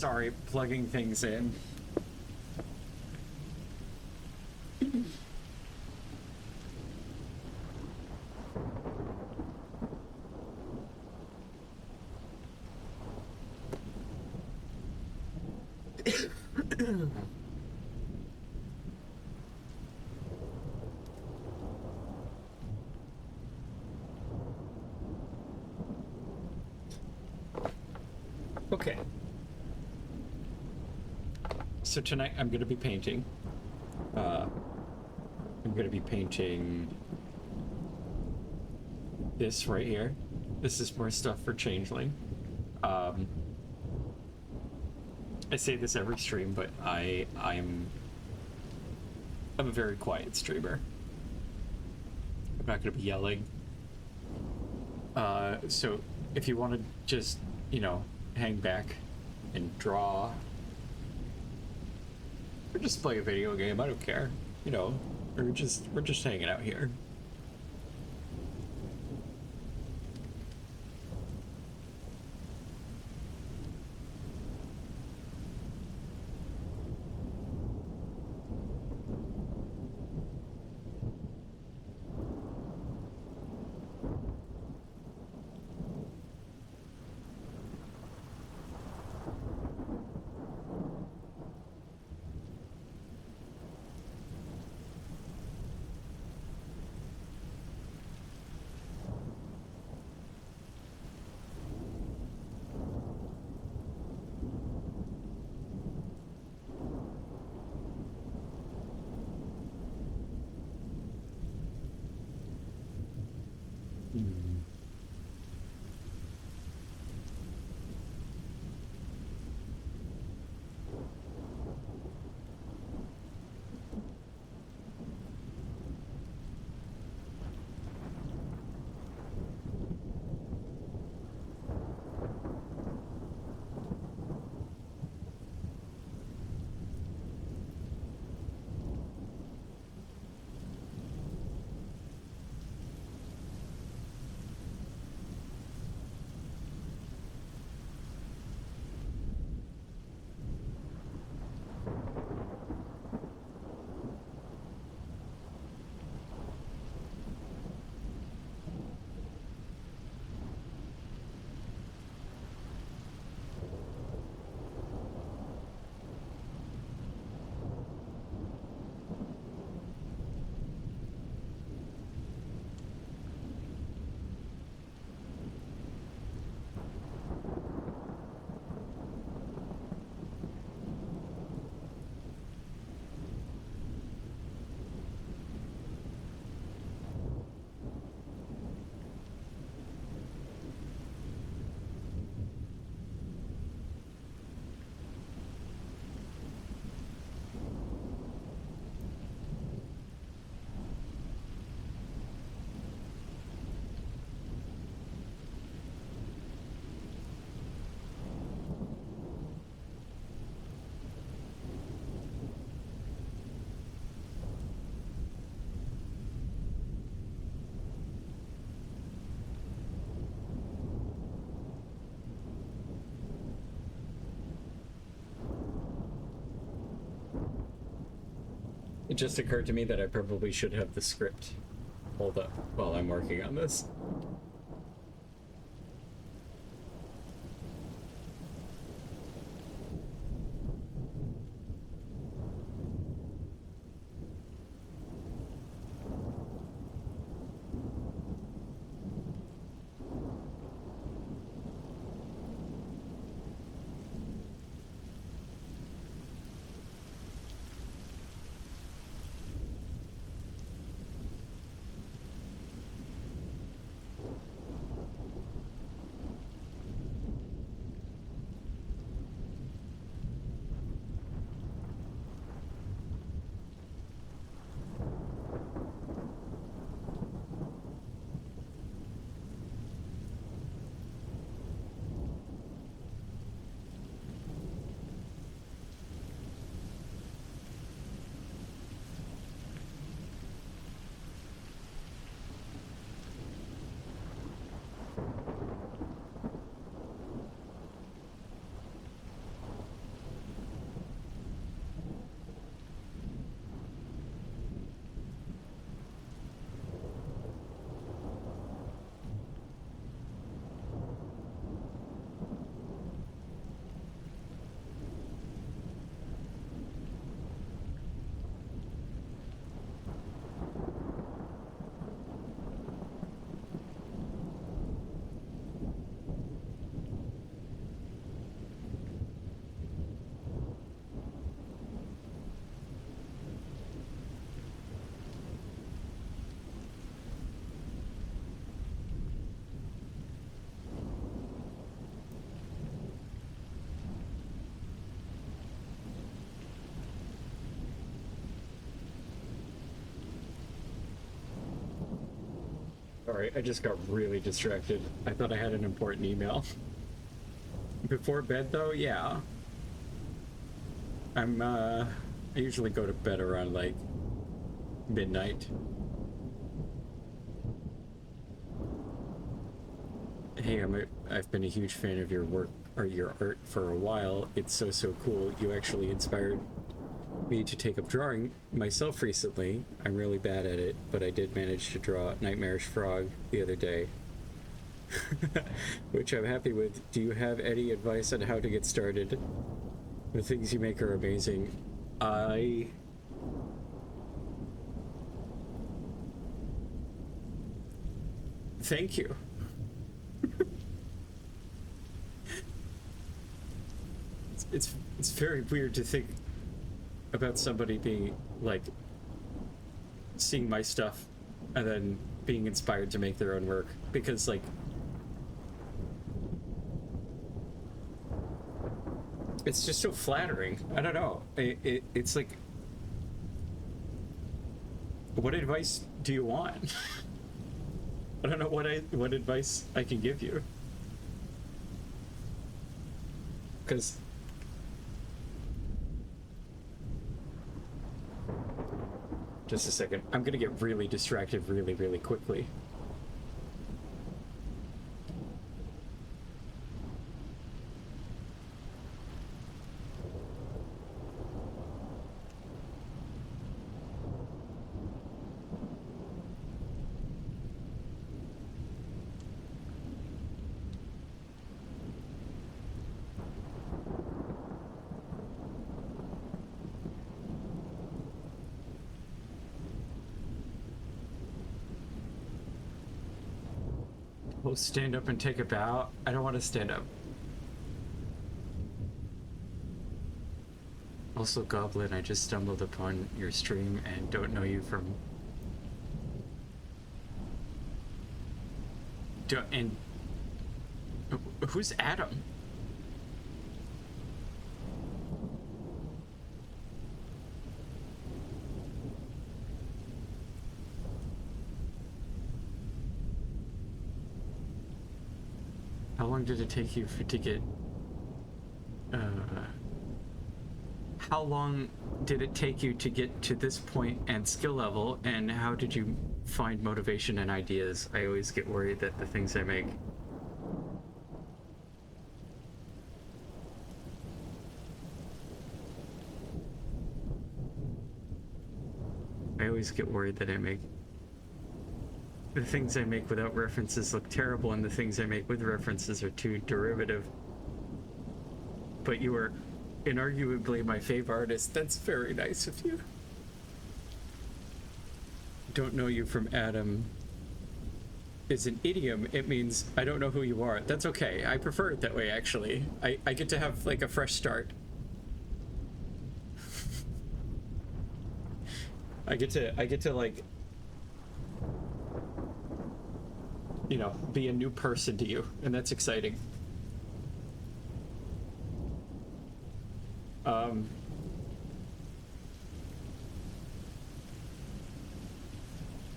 Sorry, plugging things in. Okay. So tonight I'm going to be painting. I'm going to be painting this right here. This is more stuff for Changeling. I say this every stream, but I'm a very quiet streamer. I'm not going to be yelling. So if you want to just, you know, hang back and draw or just play a video game, I don't care. You know, we're just hanging out here. It just occurred to me that I probably should have the script pulled up while I'm working on this. sorry. I just got really distracted. I thought I had an important email. Before bed, though, yeah. I usually go to bed around, like, midnight. Hey, I've been a huge fan of your work, or your art, for a while. It's so cool. You actually inspired me to take up drawing myself recently. I'm really bad at it, but I did manage to draw Nightmarish Frog the other day. Which I'm happy with. Do you have any advice on how to get started? The things you make are amazing. Thank you. It's very weird to think about somebody being like seeing my stuff and then being inspired to make their own work, because like it's just so flattering. I don't know. It's like, what advice do you want? I don't know what advice I can give you, because just a second. I'm gonna get really distracted really quickly. We'll stand up and take a bow. I don't want to stand up. Also, Goblin, I just stumbled upon your stream and don't know you from... And... Who's Adam? How long did it take you to get... How long did it take you to get to this point and skill level, and how did you find motivation and ideas? I always get worried that the things I make... I always get worried that the things I make without references look terrible, and the things I make with references are too derivative. But you are inarguably my favorite artist. That's very nice of you. Don't know you from Adam is an idiom. It means I don't know who you are. That's okay. I prefer it that way, actually. I get to have like a fresh start. I get to like, you know, be a new person to you, and that's exciting.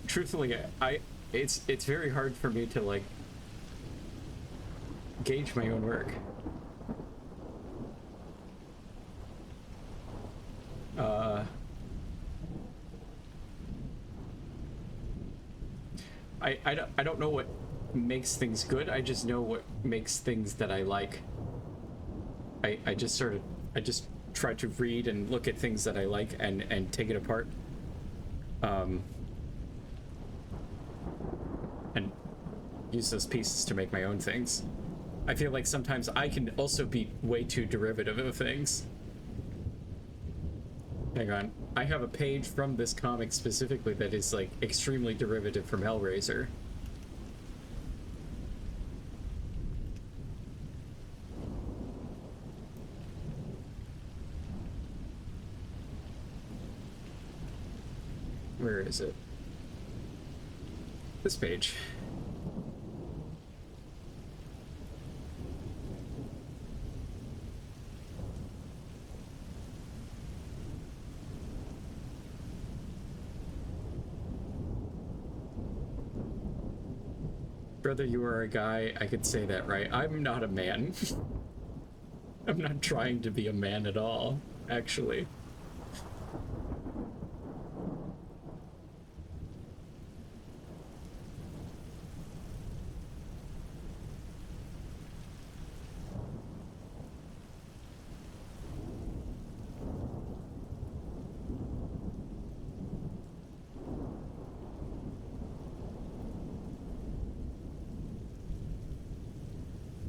Truthfully, it's very hard for me to like gauge my own work. I don't know what makes things good. I just know what makes things that I like. I just try to read and look at things that I like and take it apart. And use those pieces to make my own things. I feel like sometimes I can also be way too derivative of things. Hang on. I have a page from this comic specifically that is like extremely derivative from Hellraiser. Where is it? This page. Brother, you are a guy, I could say that, right? I'm not a man. I'm not trying to be a man at all, actually.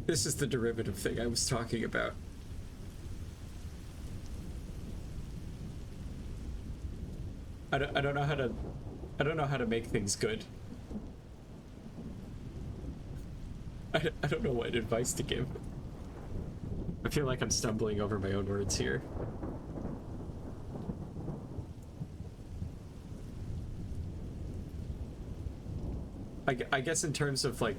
This is the derivative thing I was talking about. I don't know how to I don't know how to make things good. I don't know what advice to give. I feel like I'm stumbling over my own words here. I guess in terms of like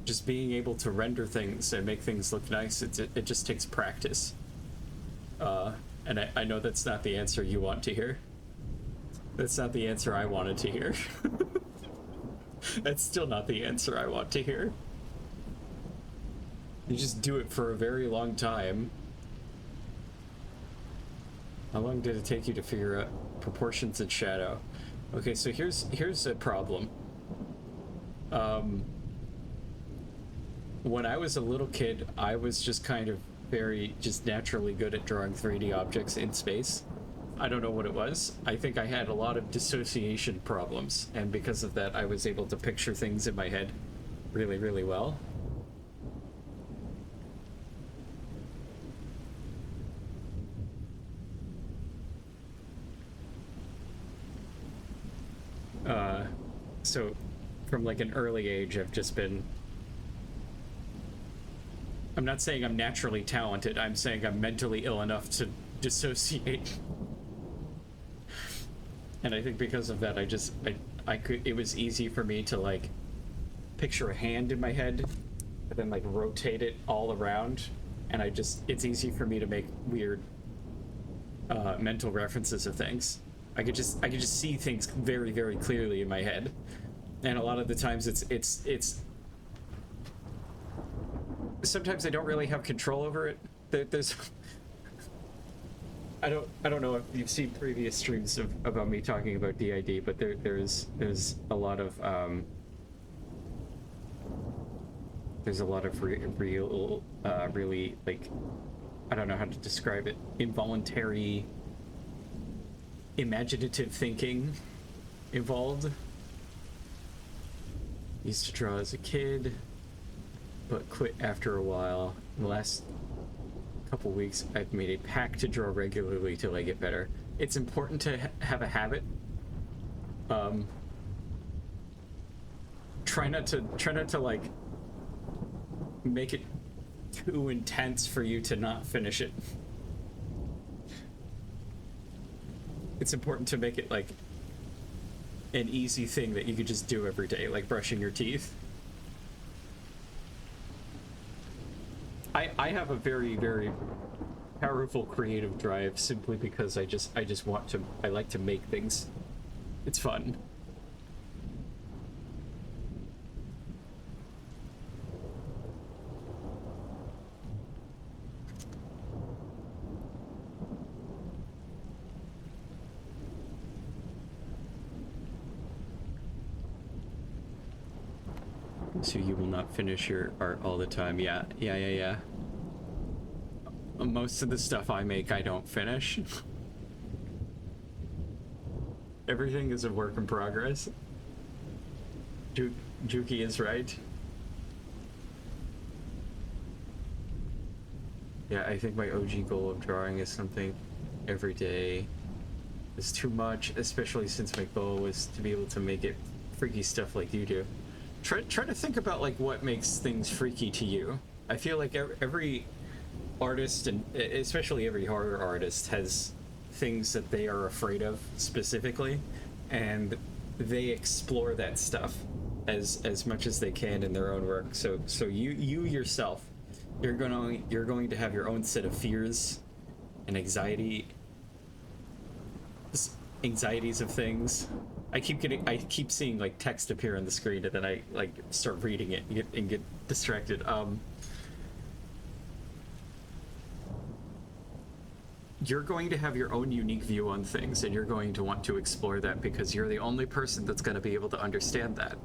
just being able to render things and make things look nice, it just takes practice. And I know that's not the answer you want to hear. That's not the answer I wanted to hear. That's still not the answer I want to hear. You just do it for a very long time. How long did it take you to figure out proportions in shadow? Okay, so here's a problem. When I was a little kid, I was just kind of very just naturally good at drawing 3D objects in space. I don't know what it was. I think I had a lot of dissociation problems, and because of that, I was able to picture things in my head really, really well. So from like an early age, I've just been... I'm not saying I'm naturally talented, I'm saying I'm mentally ill enough to dissociate. And I think because of that, I could, it was easy for me to like picture a hand in my head, but then like rotate it all around. And it's easy for me to make weird mental references of things. I could just see things very, very clearly in my head. And a lot of the times it's sometimes I don't really have control over it. There's I don't know if you've seen previous streams about me talking about DID, but there's a lot of real really, like, I don't know how to describe it, involuntary imaginative thinking involved. Used to draw as a kid, but quit after a while. In the last couple weeks, I've made a pact to draw regularly till I get better. It's important to have a habit. Try not to like make it too intense for you to not finish it. It's important to make it like an easy thing that you could just do every day, like brushing your teeth. I have a very, very powerful creative drive simply because I just want to, I like to make things. It's fun. So you will not finish your art all the time. Yeah. Most of the stuff I make, I don't finish. Everything is a work in progress. Juki is right. Yeah, I think my OG goal of drawing is something every day is too much, especially since my goal was to be able to make it freaky stuff like you do. Try to think about like what makes things freaky to you. I feel like every artist, and especially every horror artist, has things that they are afraid of specifically, and they explore that stuff as much as they can in their own work. So you yourself, you're going to have your own set of fears and anxieties of things. I keep seeing like text appear on the screen, and then I like start reading it and get distracted. You're going to have your own unique view on things, and you're going to want to explore that because you're the only person that's going to be able to understand that.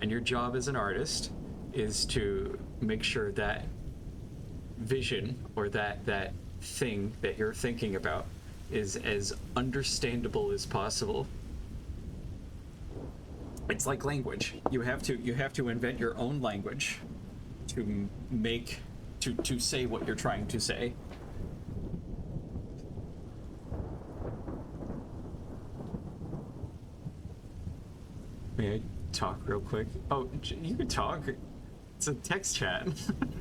And your job as an artist is to make sure that vision or that thing that you're thinking about is as understandable as possible. It's like language. You have to invent your own language to make to say what you're trying to say. May I talk real quick? Oh, you can talk. It's a text chat. I'm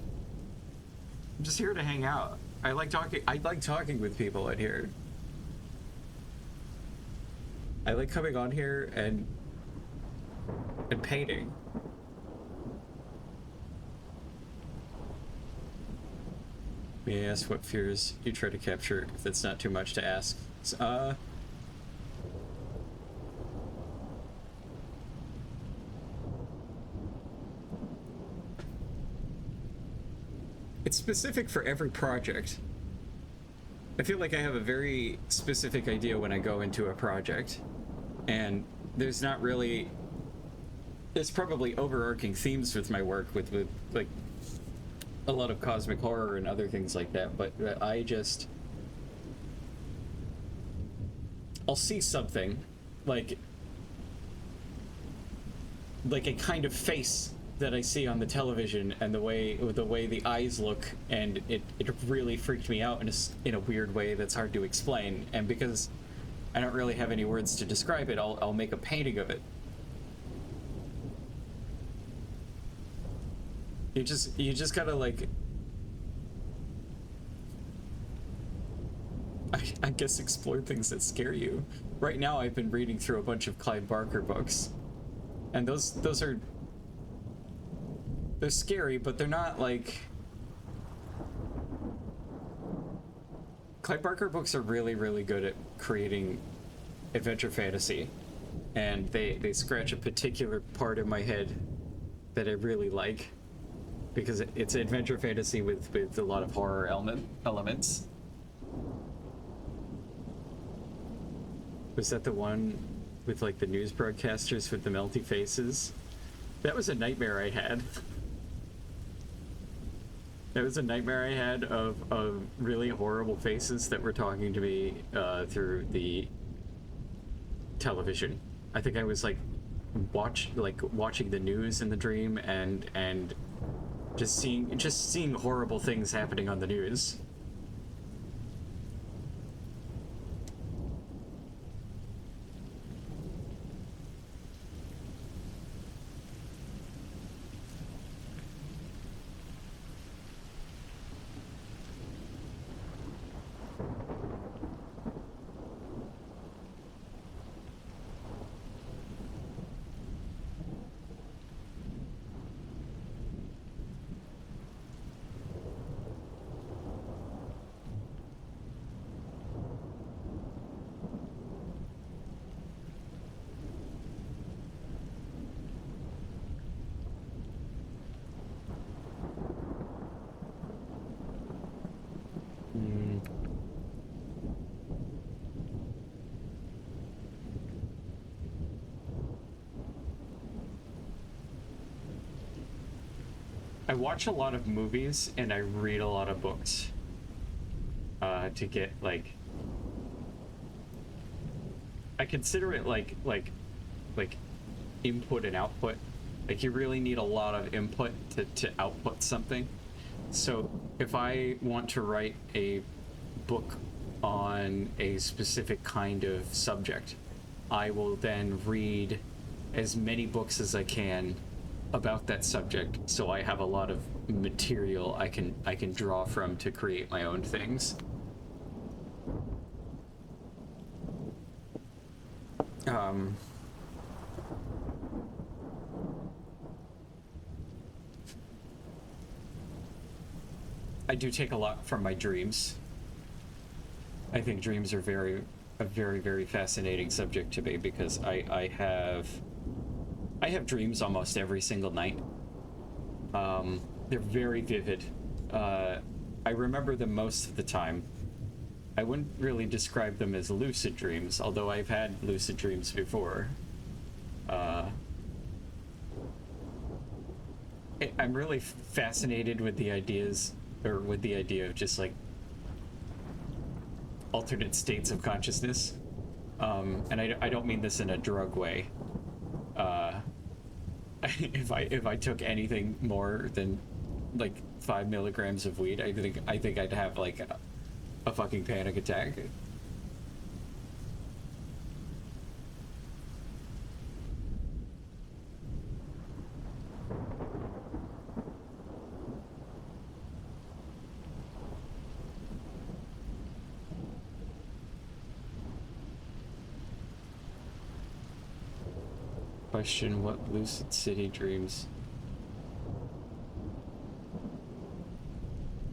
just here to hang out. I like talking with people out here. I like coming on here and painting. May I ask what fears you try to capture, if that's not too much to ask? It's specific for every project. I feel like I have a very specific idea when I go into a project, and there's not really... There's probably overarching themes with my work, with like a lot of cosmic horror and other things like that, but I'll see something like a kind of face that I see on the television, and the way the eyes look, and it really freaked me out in a weird way that's hard to explain. And because I don't really have any words to describe it, I'll make a painting of it. You just gotta like, I guess explore things that scare you. Right now I've been reading through a bunch of Clive Barker books, and those are, they're scary, but they're not like... Clive Barker books are really, really good at creating adventure fantasy, and they scratch a particular part of my head that I really like, because it's adventure fantasy with a lot of horror elements. Was that the one with like the news broadcasters with the melty faces? That was a nightmare I had. That was a nightmare I had of really horrible faces that were talking to me through the television. I think I was like watching the news in the dream, and just seeing horrible things happening on the news. I watch a lot of movies and I read a lot of books to get like... I consider it like input and output. Like you really need a lot of input to output something. So if I want to write a book on a specific kind of subject, I will then read as many books as I can about that subject, so I have a lot of material I can draw from to create my own things. I do take a lot from my dreams. I think dreams are very, a very, very fascinating subject to me because I have dreams almost every single night. They're very vivid. I remember them most of the time. I wouldn't really describe them as lucid dreams, although I've had lucid dreams before. Uh, I'm really fascinated with the ideas, or with the idea of just like alternate states of consciousness. And I don't mean this in a drug way. Uh, if I took anything more than like 5 milligrams of weed, I think I'd have like a fucking panic attack. Question: what lucid city dreams?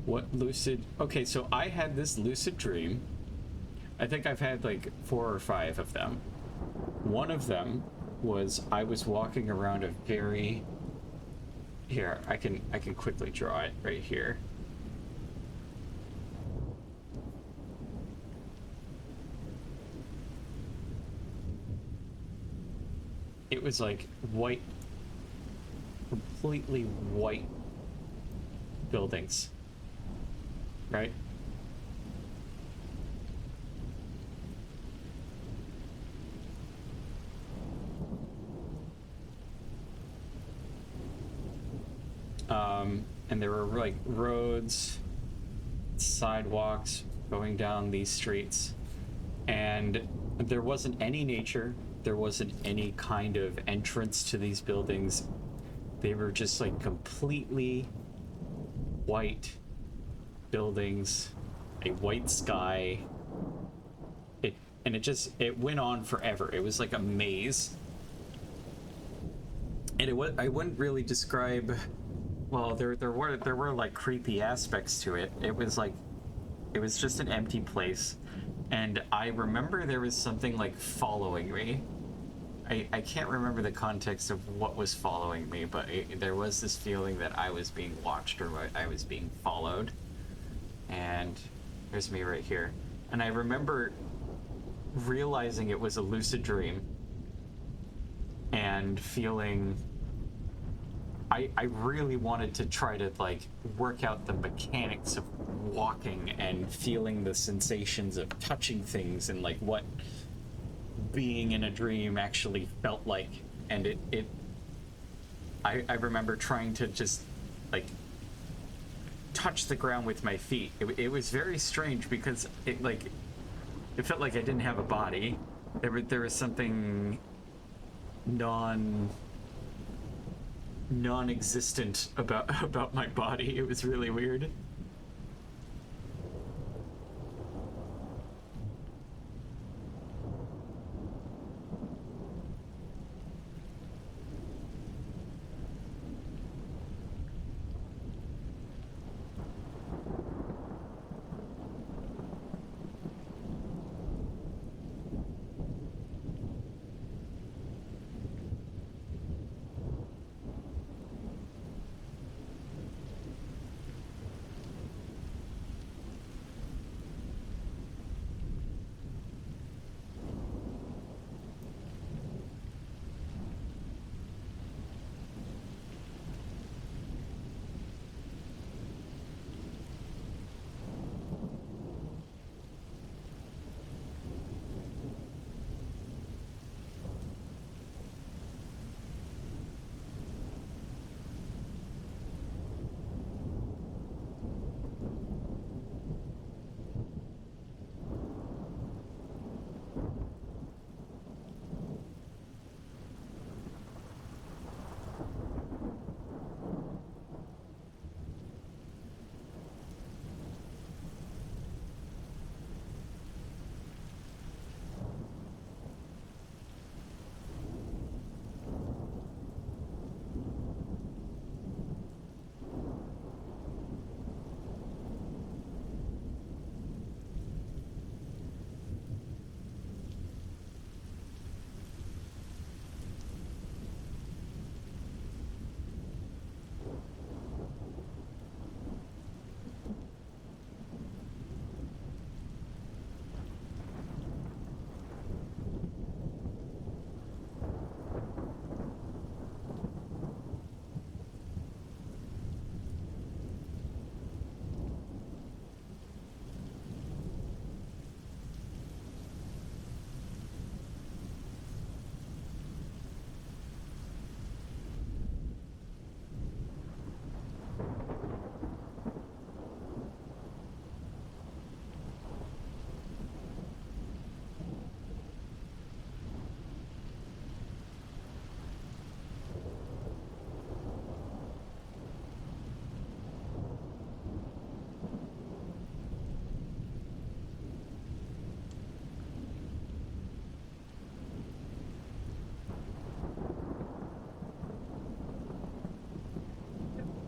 What lucid? Okay, so I had this lucid dream. I think I've had like 4 or 5 of them. One of them was I was walking around a very... Here, I can quickly draw it right here. It was like white, completely white buildings, right? And there were like roads, sidewalks going down these streets, and there wasn't any nature. There wasn't any kind of entrance to these buildings. They were just like completely white buildings, a white sky. It went on forever. It was like a maze. And I wouldn't really describe, well, there were like creepy aspects to it. It was just an empty place. And I remember there was something like following me. I can't remember the context of what was following me, but there was this feeling that I was being watched, or I was being followed. And here's me right here. And I remember realizing it was a lucid dream and feeling... I really wanted to try to like work out the mechanics of walking and feeling the sensations of touching things and like what being in a dream actually felt like. And I remember trying to just like touch the ground with my feet. It was very strange because it felt like I didn't have a body. There was something non-existent about my body. It was really weird.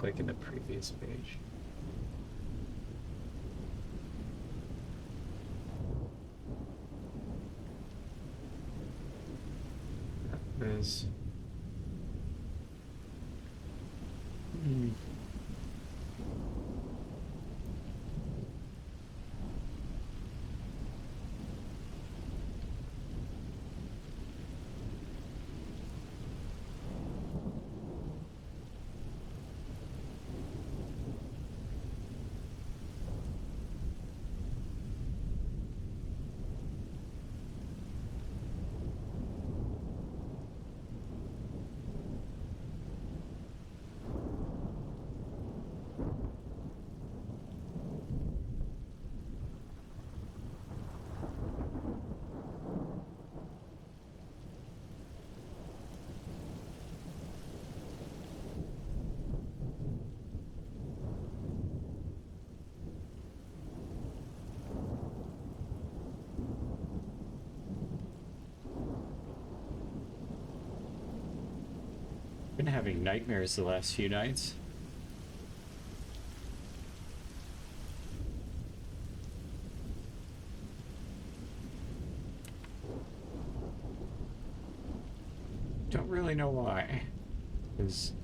like in the previous page? There's... been having nightmares the last few nights. Don't really know why. Because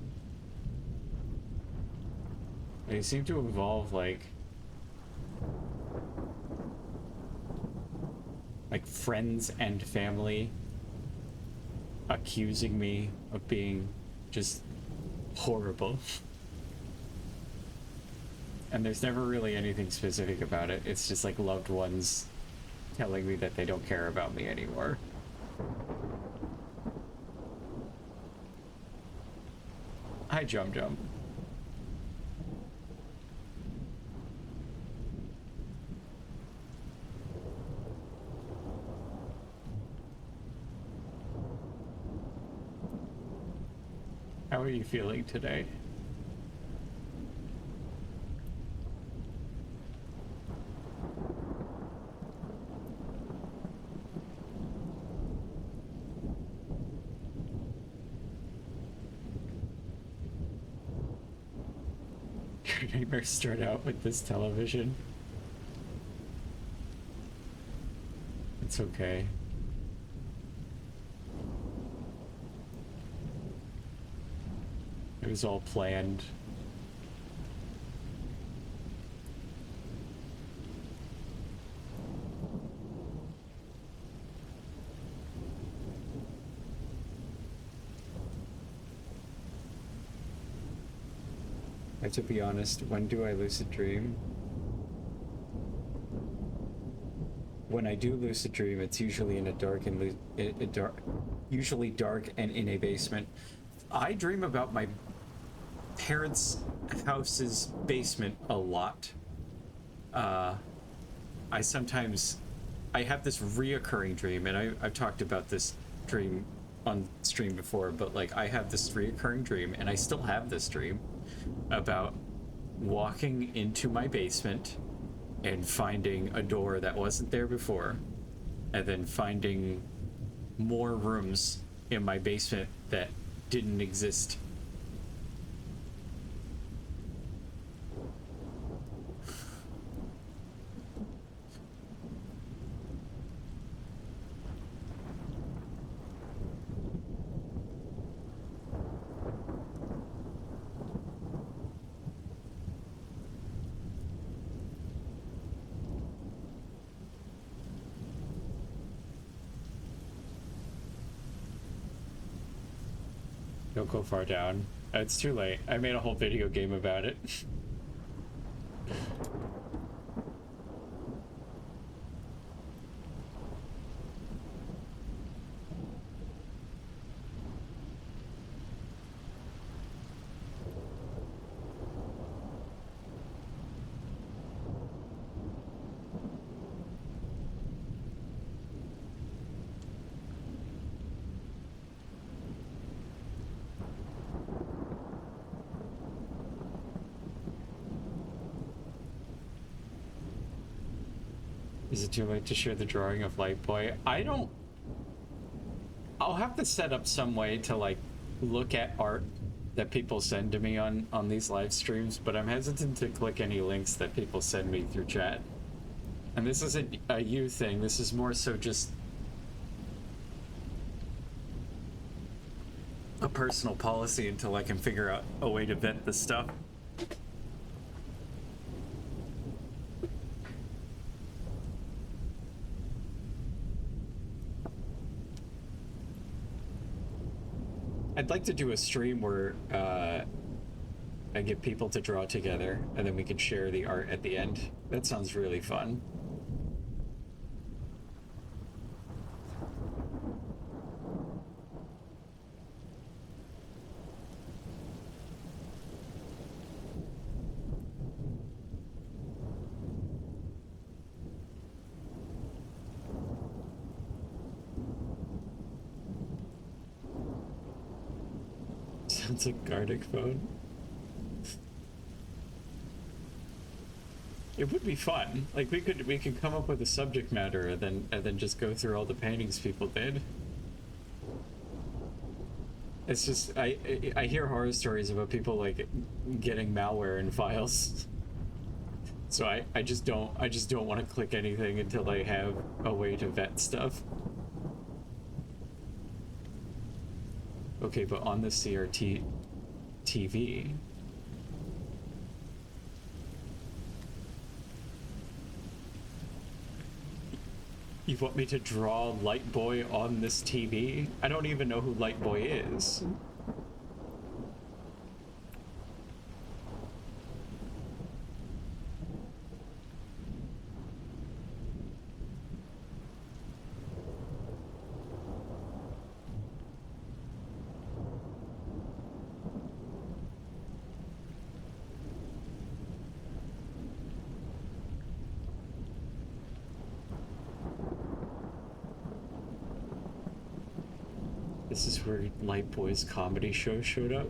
they seem to involve like friends and family accusing me of being just horrible. And there's never really anything specific about it. It's just like loved ones telling me that they don't care about me anymore. Hi, Jum Jum. How are you feeling today? Your nightmares start out with this television. It's okay. It was all planned. I have to be honest, when do I lucid dream? When I do lucid dream, it's usually in a dark and usually dark and in a basement. I dream about my parents' house's basement a lot. I have this reoccurring dream, and I've talked about this dream on stream before, but like I have this reoccurring dream, and I still have this dream about walking into my basement and finding a door that wasn't there before, and then finding more rooms in my basement that didn't exist. Don't go far down. It's too late. I made a whole video game about it. Is it too late to share the drawing of Light Boy? I'll have to set up some way to like look at art that people send to me on these live streams, but I'm hesitant to click any links that people send me through chat. And this isn't a you thing. This is more so just a personal policy until I can figure out a way to vet this stuff. I'd like to do a stream where I get people to draw together and then we can share the art at the end. That sounds really fun. Sounds like Gardic phone. It would be fun. Like we could come up with a subject matter and then just go through all the paintings people did. It's just I hear horror stories about people like getting malware in files. So I just don't want to click anything until I have a way to vet stuff. Okay, but on the CRT TV, you want me to draw Lightboy on this TV? I don't even know who Lightboy is. This is where Lightboy's comedy show showed up.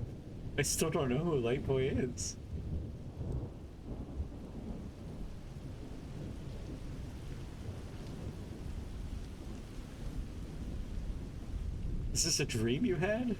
I still don't know who Lightboy is. Is this a dream you had?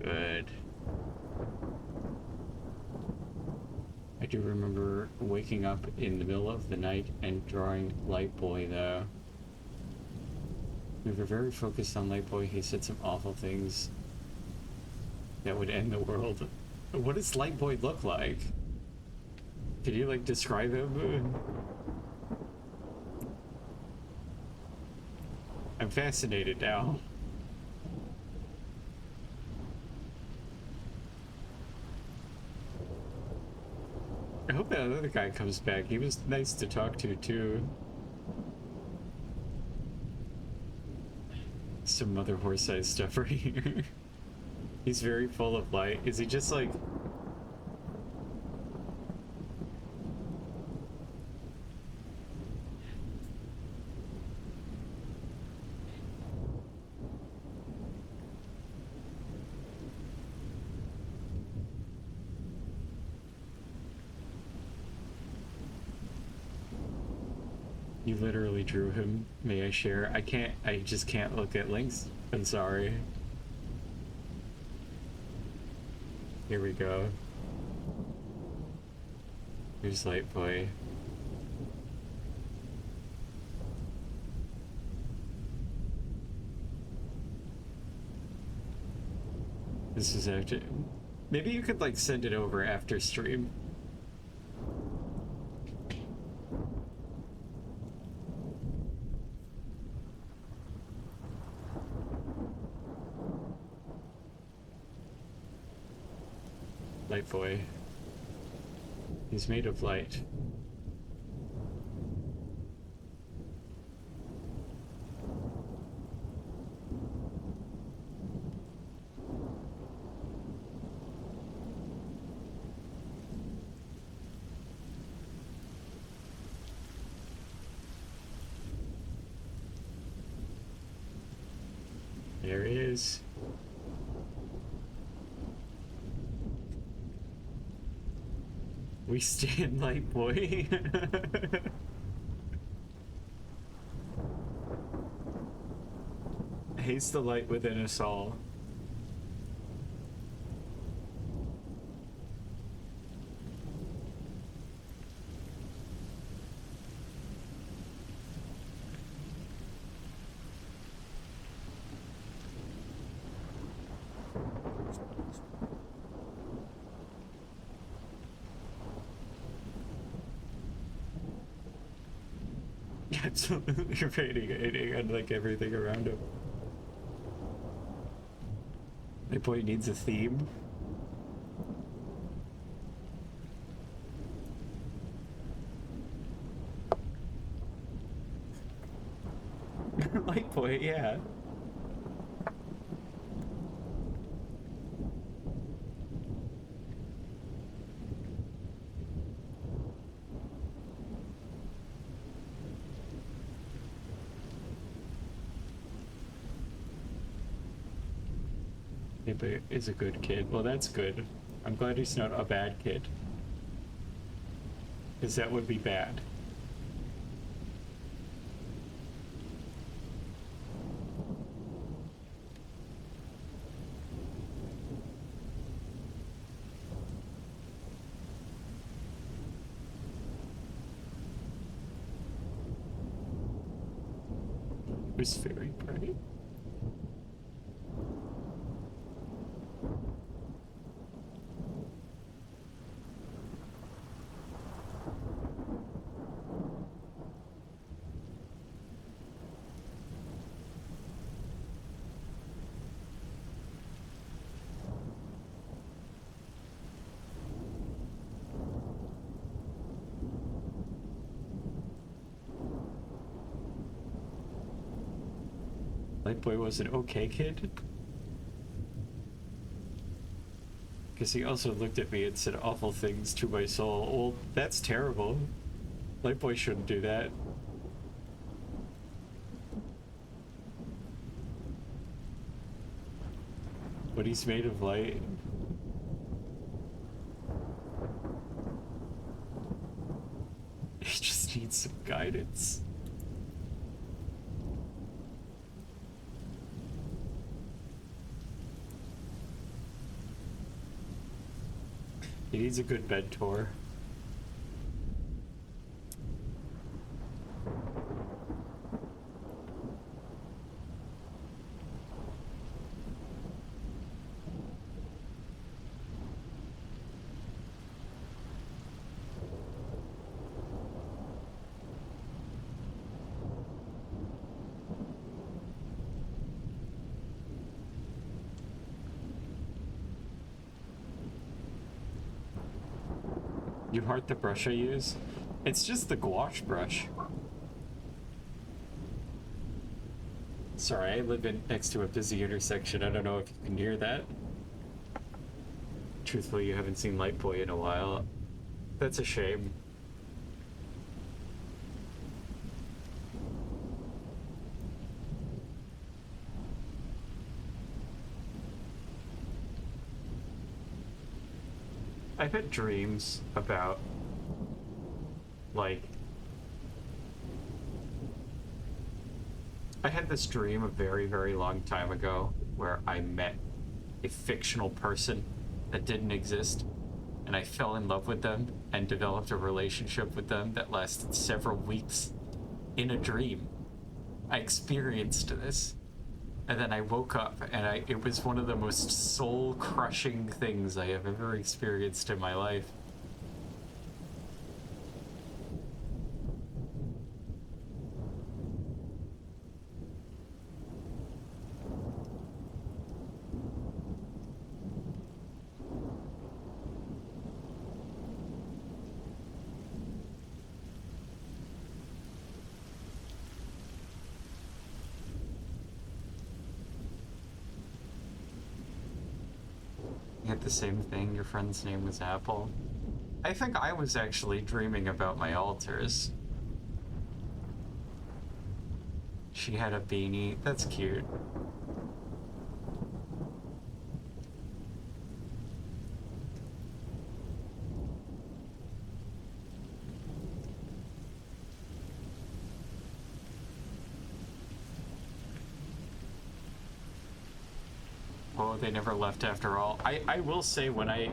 Good. I do remember waking up in the middle of the night and drawing Lightboy though. We were very focused on Lightboy. He said some awful things that would end the world. What does Lightboy look like? Could you like describe him? I'm fascinated now. I hope that other guy comes back. He was nice to talk to too. Some mother horse-sized stuff right here. He's very full of light. Is he just like... You literally drew him. May I share? I just can't look at links. I'm sorry. Here we go. Here's Light Boy. This is actually... Maybe you could, like, send it over after stream. Light Boy. He's made of light. There he is. We stand Light Boy. He's the light within us all. You're radiating on like everything around him. My point needs a theme. Light Boy, yeah. But is a good kid. Well, that's good. I'm glad he's not a bad kid. Because that would be bad. It was very bright. Light Boy was an okay kid? Because he also looked at me and said awful things to my soul. Well, that's terrible. Light Boy shouldn't do that. But he's made of light. He just needs some guidance. He needs a good mentor. You heart the brush I use? It's just the gouache brush. Sorry, I live next to a busy intersection. I don't know if you can hear that. Truthfully, you haven't seen Light Boy in a while. That's a shame. I've had dreams about, like, I had this dream a very, very long time ago where I met a fictional person that didn't exist, and I fell in love with them and developed a relationship with them that lasted several weeks in a dream. I experienced this, and then I woke up, and it was one of the most soul-crushing things I have ever experienced in my life. You had the same thing, your friend's name was Apple. I think I was actually dreaming about my altars. She had a beanie. That's cute. Oh, they never left after all. I will say when I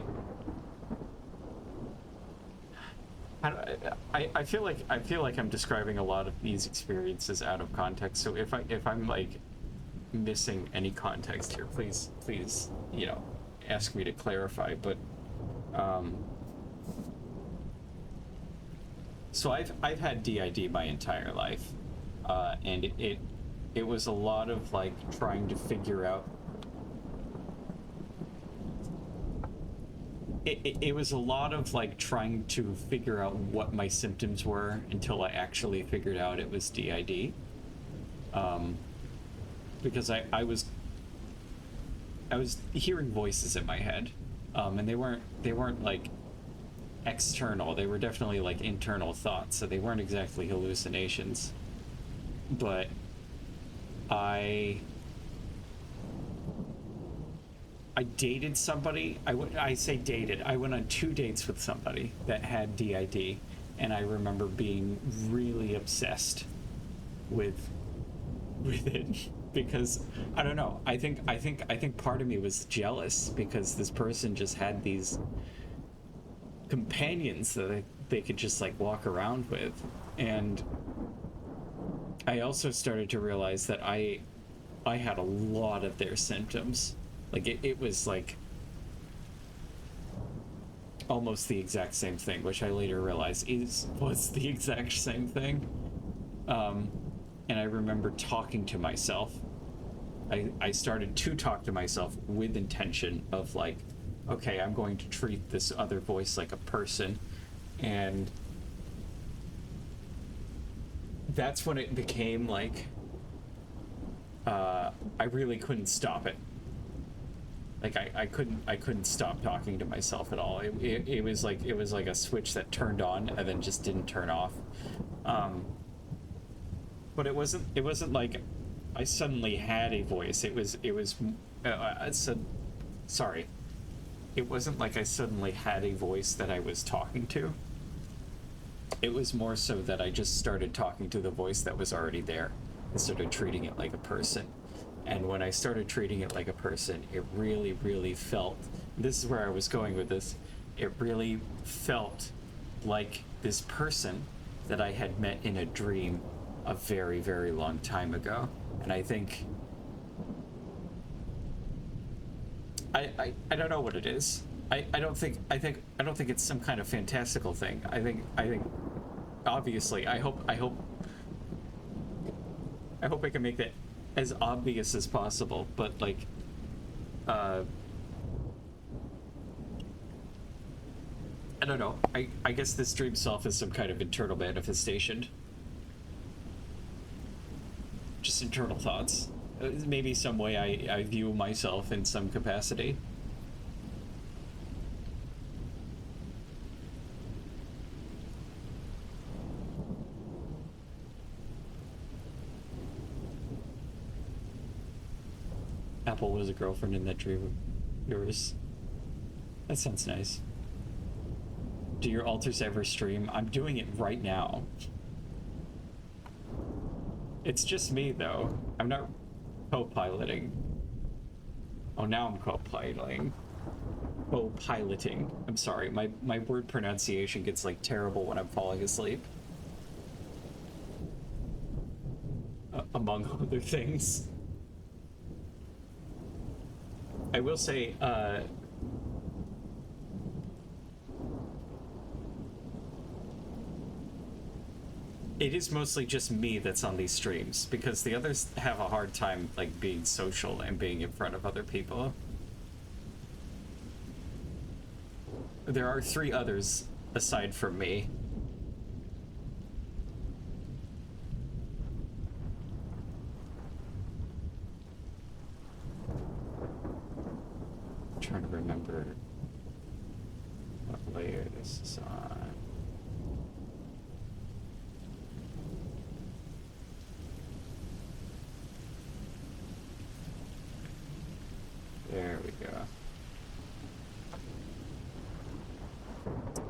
feel like I'm describing a lot of these experiences out of context. So if I'm like missing any context here, please you know, ask me to clarify. But so I've had DID my entire life, and it was a lot of like trying to figure out. It was a lot of like trying to figure out what my symptoms were until I actually figured out it was DID. Because I was hearing voices in my head, and they weren't like external. They were definitely like internal thoughts, so they weren't exactly hallucinations. But I dated somebody. I say dated. I went on 2 dates with somebody that had DID, and I remember being really obsessed with it because I don't know. I think part of me was jealous because this person just had these companions that they could just like walk around with, and I also started to realize that I had a lot of their symptoms. Like it was like almost the exact same thing, which I later realized was the exact same thing. And I remember talking to myself. I started to talk to myself with intention of like, okay, I'm going to treat this other voice like a person. And that's when it became like, I really couldn't stop it. Like I couldn't stop talking to myself at all. It was like a switch that turned on and then just didn't turn off. But it wasn't like I suddenly had a voice. It wasn't like I suddenly had a voice that I was talking to. It was more so that I just started talking to the voice that was already there and started treating it like a person. And when I started treating it like a person, it really, really felt, this is where I was going with this, it really felt like this person that I had met in a dream a very, very long time ago. And I think, I don't know what it is. I don't think it's some kind of fantastical thing. I think obviously, I hope I can make that as obvious as possible, but like I don't know. I guess this dream self is some kind of internal manifestation. Just internal thoughts. Maybe some way I view myself in some capacity. Apple was a girlfriend in that dream of yours. That sounds nice. Do your altars ever stream? I'm doing it right now. It's just me, though. I'm not co-piloting. Oh, now I'm co-piloting. Oh, piloting. I'm sorry. My word pronunciation gets like terrible when I'm falling asleep. Among other things. I will say, it is mostly just me that's on these streams because the others have a hard time like being social and being in front of other people. There are three others aside from me. I'm trying to remember what layer this is on. There we go.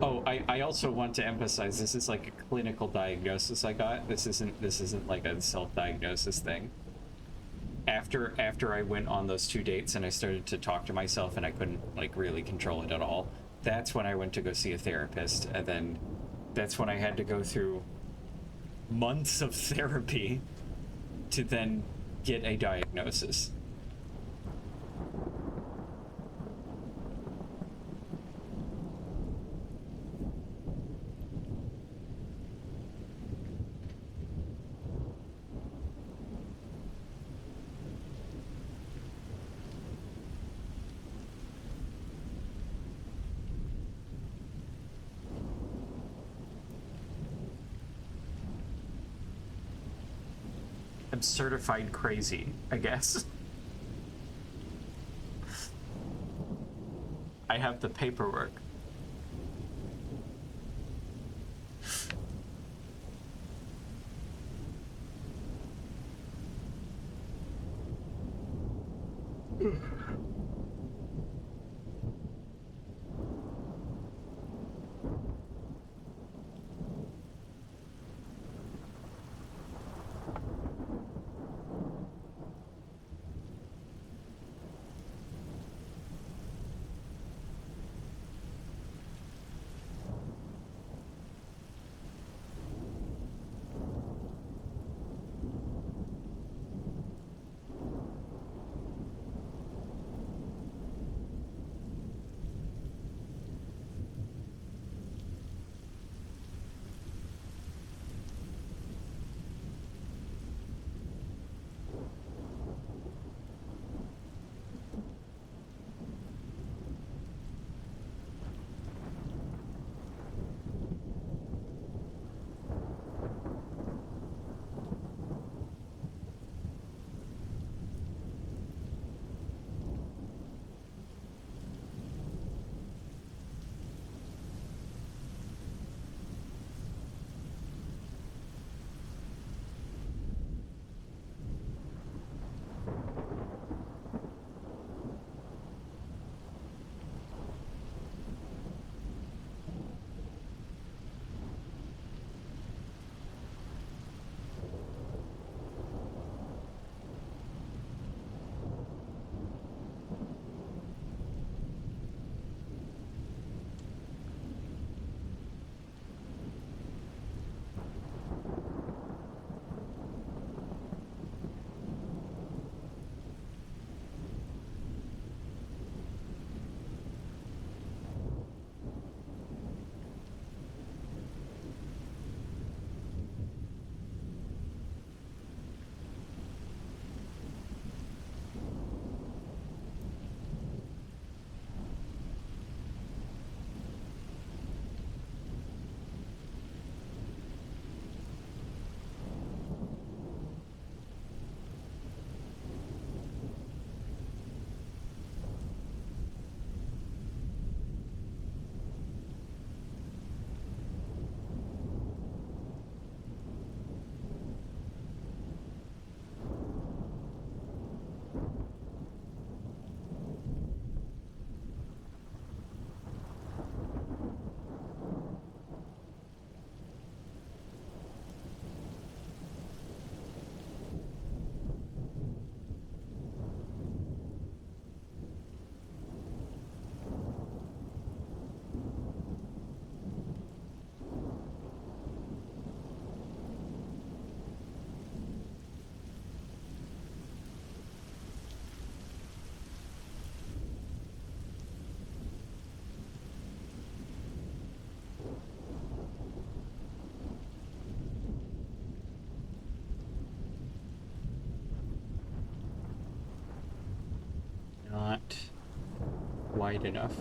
Oh, I also want to emphasize this is like a clinical diagnosis I got. This isn't like a self-diagnosis thing. After I went on those 2 dates and I started to talk to myself and I couldn't like really control it at all, that's when I went to go see a therapist, and then that's when I had to go through months of therapy to then get a diagnosis. I'm certified crazy, I guess. I have the paperwork. not wide enough.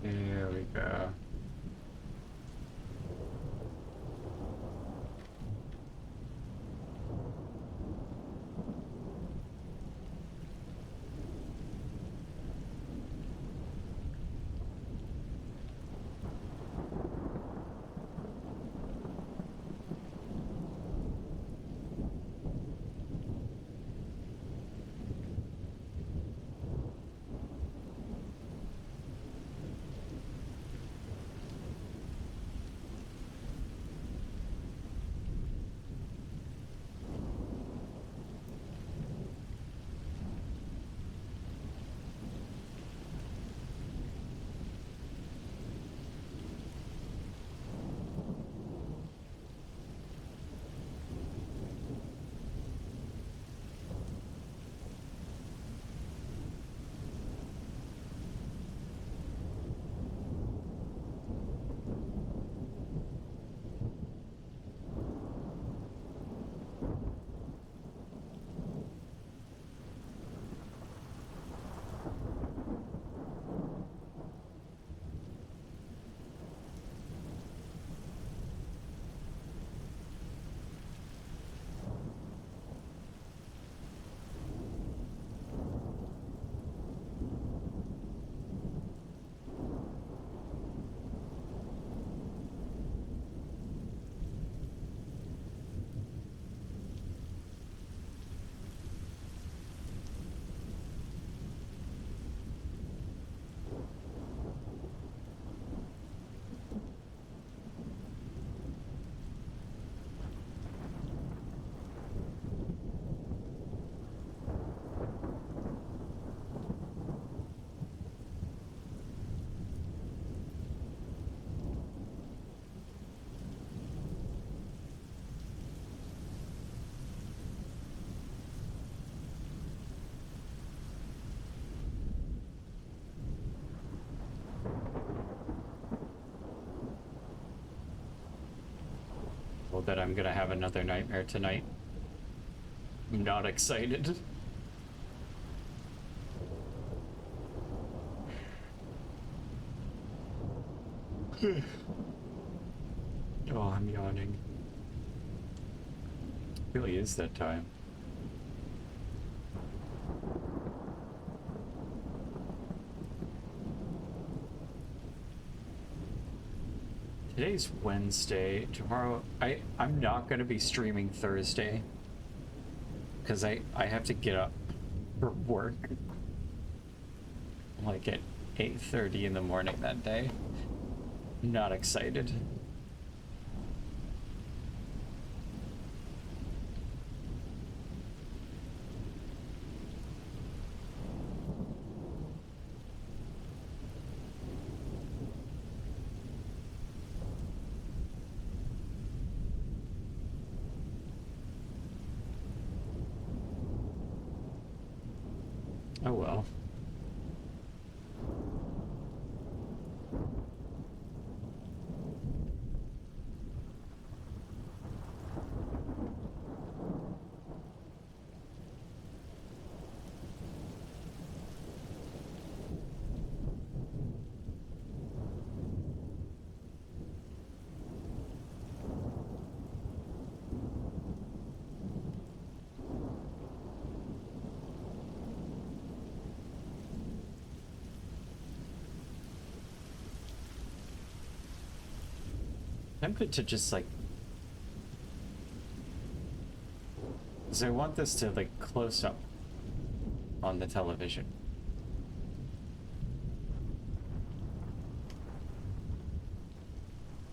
There we go. Well, that I'm gonna have another nightmare tonight. I'm not excited. Oh, I'm yawning. It really is that time. Today's Wednesday. Tomorrow, I'm not gonna be streaming Thursday because I have to get up for work like at 8:30 in the morning that day. Not excited. Oh well. Tempted to just like, because I want this to like close up on the television.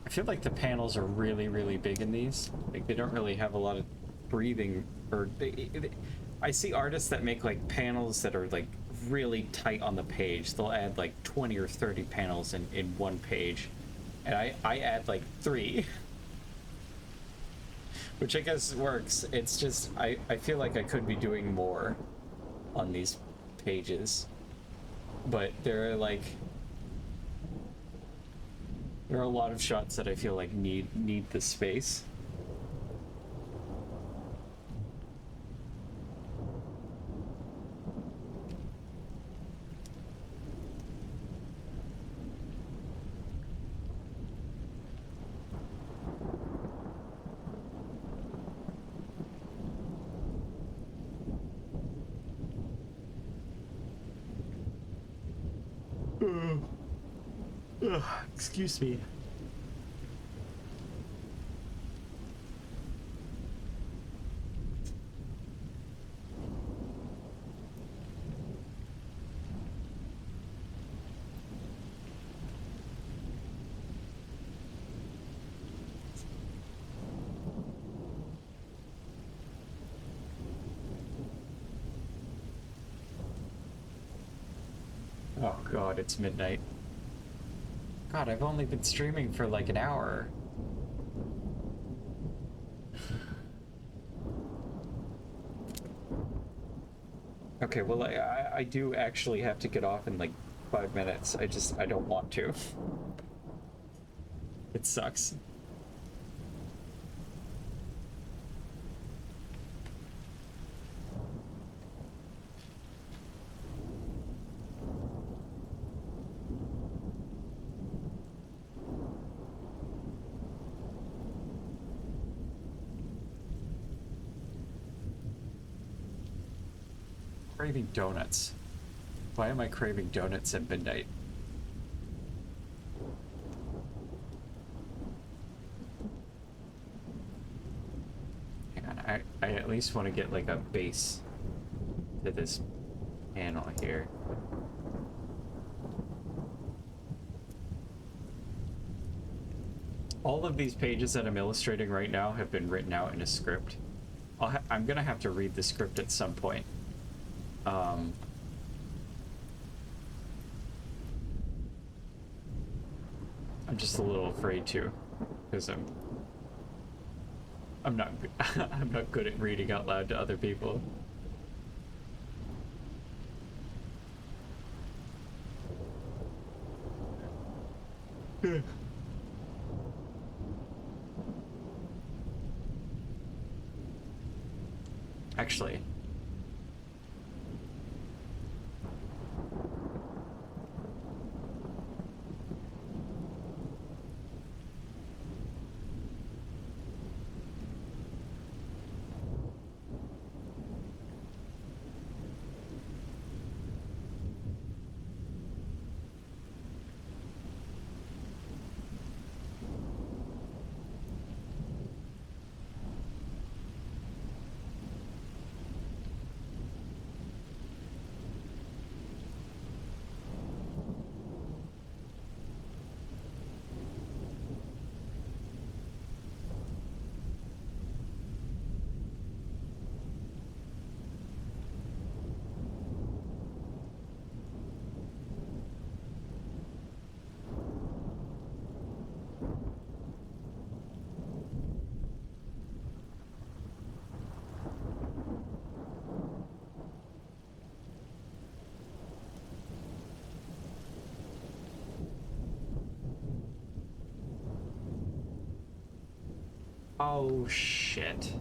I feel like the panels are really, really big in these. Like they don't really have a lot of breathing, or I see artists that make like panels that are like really tight on the page. They'll add like 20 or 30 panels in one page, and I add like three, which I guess works. It's just I feel like I could be doing more on these pages, but there are like there are a lot of shots that I feel like need the space. Excuse me. Oh god, it's midnight. God, I've only been streaming for like an hour. Okay, well, I do actually have to get off in like 5 minutes. I don't want to. It sucks. Craving donuts. Why am I craving donuts at midnight? Hang on, I at least want to get like a base to this panel here. All of these pages that I'm illustrating right now have been written out in a script. I'm gonna have to read the script at some point. I'm just a little afraid to, because I'm not I'm not good at reading out loud to other people. Actually, oh shit.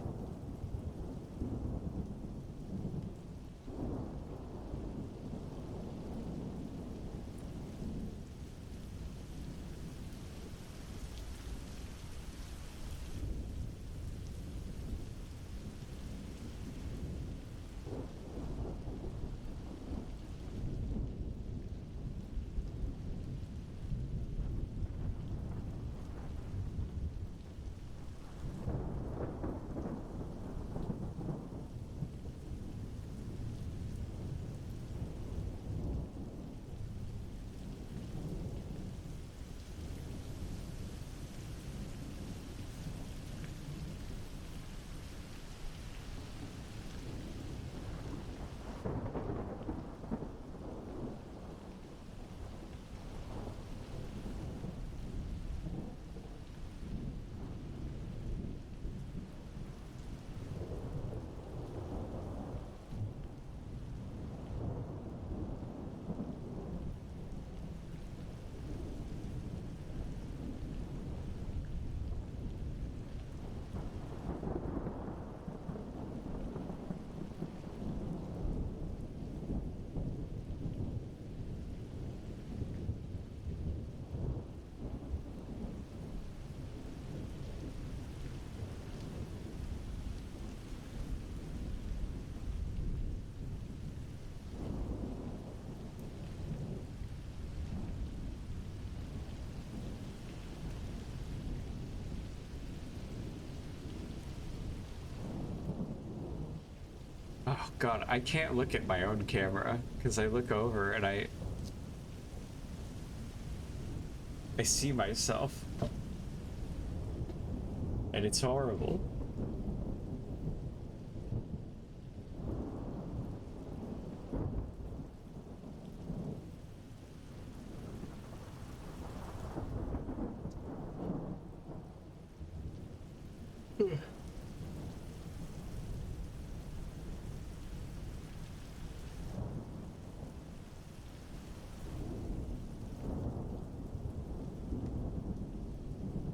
Oh god, I can't look at my own camera because I look over and I see myself and it's horrible.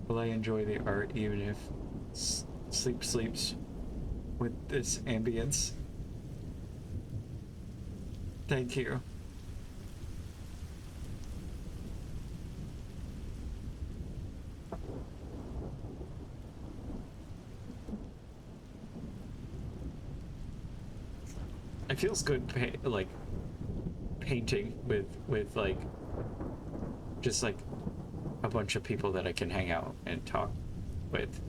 Will I enjoy the art even if sleep sleeps with this ambience? Thank you. It feels good, like painting with like just like a bunch of people that I can hang out and talk with.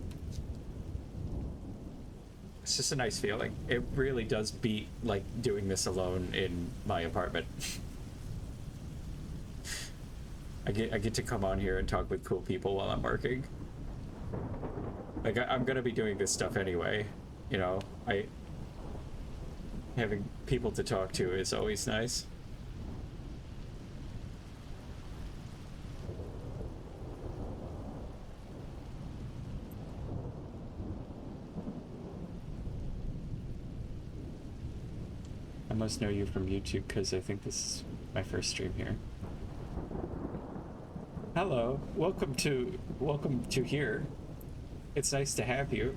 It's just a nice feeling. It really does beat like doing this alone in my apartment. I get to come on here and talk with cool people while I'm working. Like I'm gonna be doing this stuff anyway, you know. Having people to talk to is always nice. I must know you from YouTube because I think this is my first stream here. Hello, welcome to here. It's nice to have you.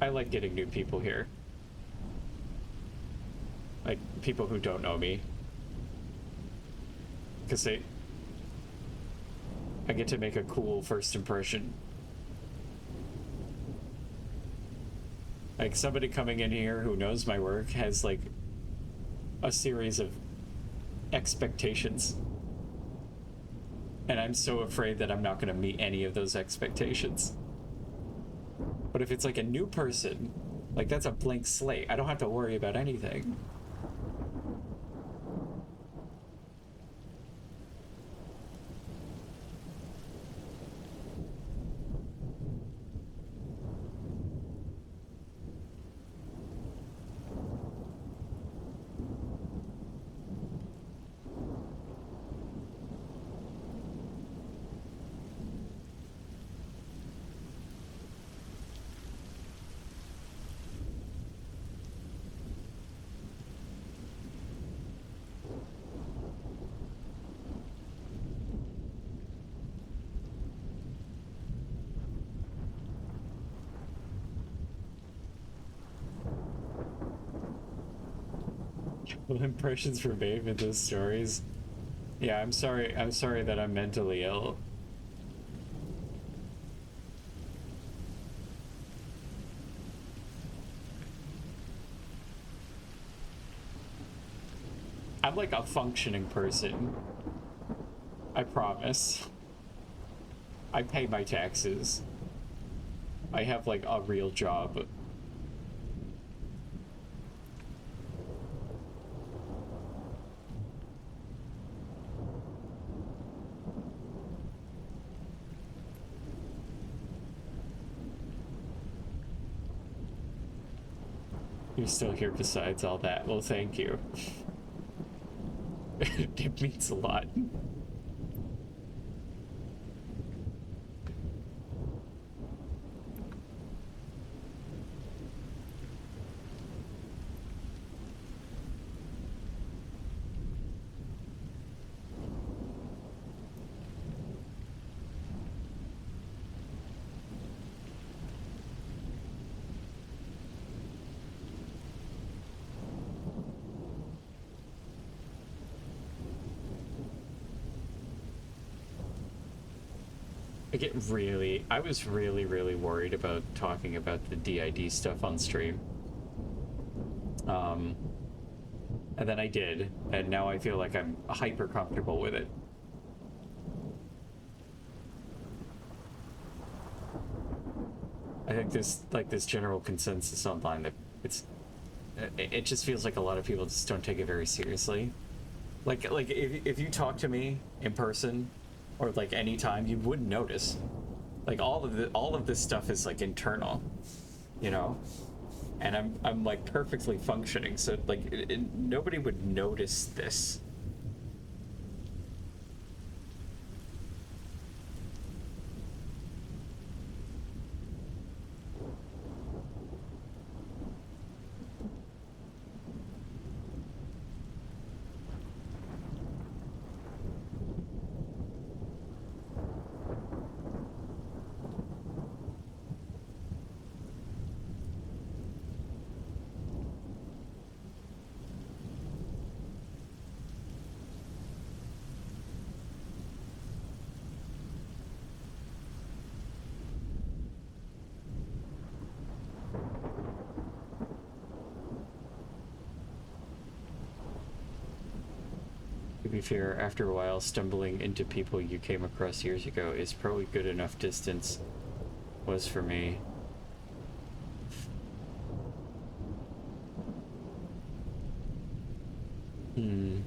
I like getting new people here. Like, people who don't know me. Because I get to make a cool first impression. Like, somebody coming in here who knows my work has, like, a series of expectations. And I'm so afraid that I'm not going to meet any of those expectations. But if it's like a new person, like that's a blank slate. I don't have to worry about anything. Impressions for Babe in those stories. Yeah, I'm sorry that I'm mentally ill. I'm like a functioning person. I promise. I pay my taxes. I have like a real job. You're still here besides all that. Well, thank you. It means a lot. I was really worried about talking about the DID stuff on stream. and then I did, and now I feel like I'm hyper comfortable with it. I think there's like this general consensus online that it just feels like a lot of people just don't take it very seriously. Like if you talk to me in person or like anytime, you wouldn't notice. Like all of this stuff is like internal, you know? And I'm like perfectly functioning, so like nobody would notice this. To be fair, after a while, stumbling into people you came across years ago is probably good enough distance. Was for me. Hmm.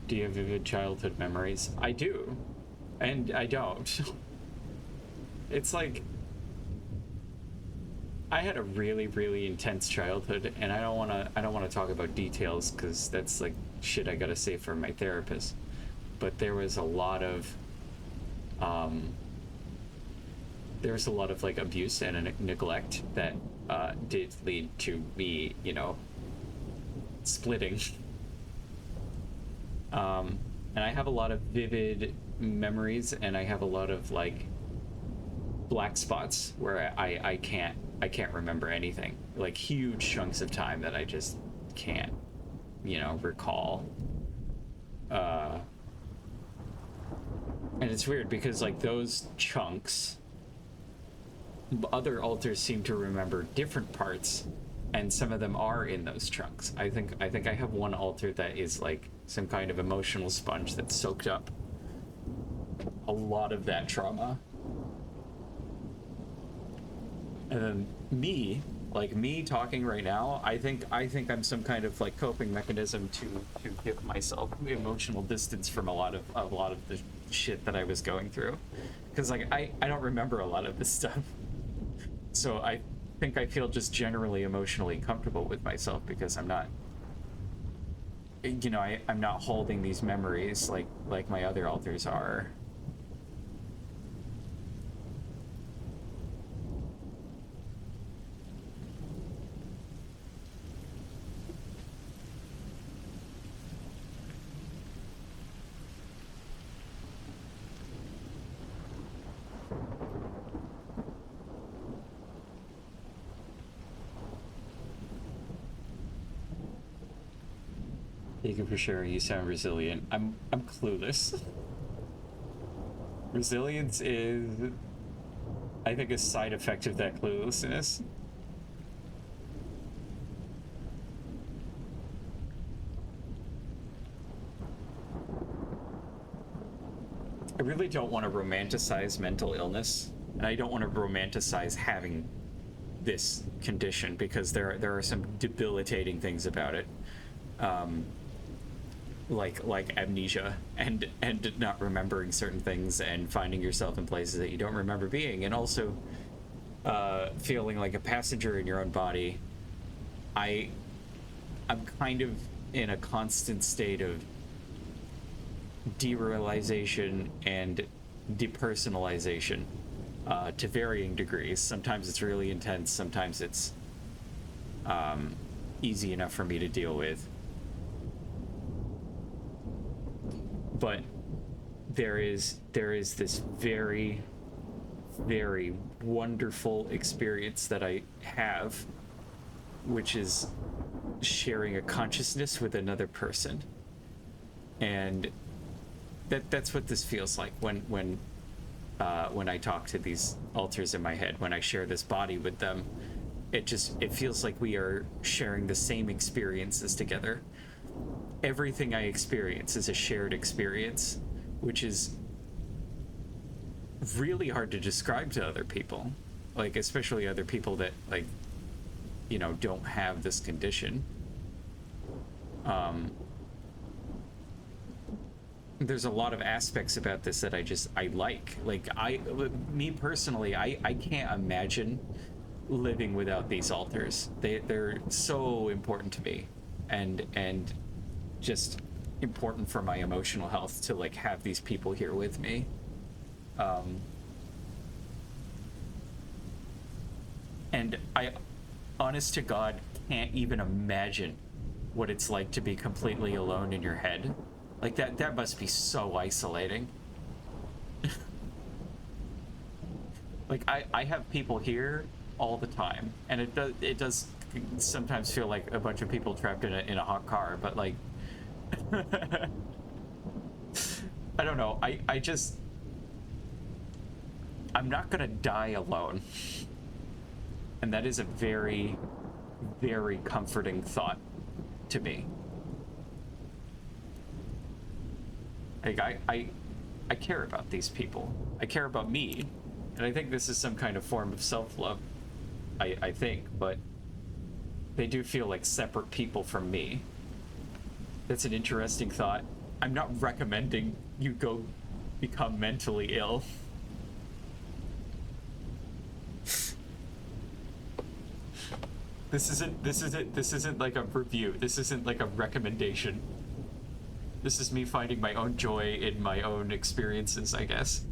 Do you have vivid childhood memories? I do. And I don't. It's like I had a really, really intense childhood, and I don't wanna talk about details because that's like shit I gotta save for my therapist. But um, there was a lot of like abuse and neglect that did lead to me, you know, splitting. And I have a lot of vivid memories, and I have a lot of like black spots where I can't remember anything. Like huge chunks of time that I just can't, you know, recall. Uh, and it's weird because like those chunks, other alters seem to remember different parts, and some of them are in those chunks. I think I have one alter that is like some kind of emotional sponge that soaked up a lot of that trauma. And then me talking right now, I think I'm some kind of like coping mechanism to give myself emotional distance from a lot of the shit that I was going through. Because like I don't remember a lot of this stuff. So I think I feel just generally emotionally comfortable with myself because I'm not, you know, I'm not holding these memories like my other alters are. Thank you for sharing. You sound resilient. I'm clueless. Resilience is, I think, a side effect of that cluelessness. I really don't want to romanticize mental illness, and I don't want to romanticize having this condition because there are some debilitating things about it. Um, like amnesia and not remembering certain things and finding yourself in places that you don't remember being, and also feeling like a passenger in your own body. I I'm kind of in a constant state of derealization and depersonalization to varying degrees. Sometimes it's really intense. Sometimes it's easy enough for me to deal with. But there is this very, very wonderful experience that I have, which is sharing a consciousness with another person. And that's what this feels like when I talk to these altars in my head, when I share this body with them. It feels like we are sharing the same experiences together. Everything I experience is a shared experience, which is really hard to describe to other people, like especially other people that, like, you know, don't have this condition. There's a lot of aspects about this that I like me personally, I can't imagine living without these altars. They're so important to me, and just important for my emotional health to like have these people here with me. And I, honest to God, can't even imagine what it's like to be completely alone in your head. Like that must be so isolating. Like I have people here all the time, and it does sometimes feel like a bunch of people trapped in a hot car, but like I don't know. I'm not gonna die alone. And that is a very, very comforting thought to me. Like I care about these people. I care about me. And I think this is some kind of form of self-love. I think, but they do feel like separate people from me. That's an interesting thought. I'm not recommending you go become mentally ill. This isn't like a review. This isn't like a recommendation. This is me finding my own joy in my own experiences, I guess.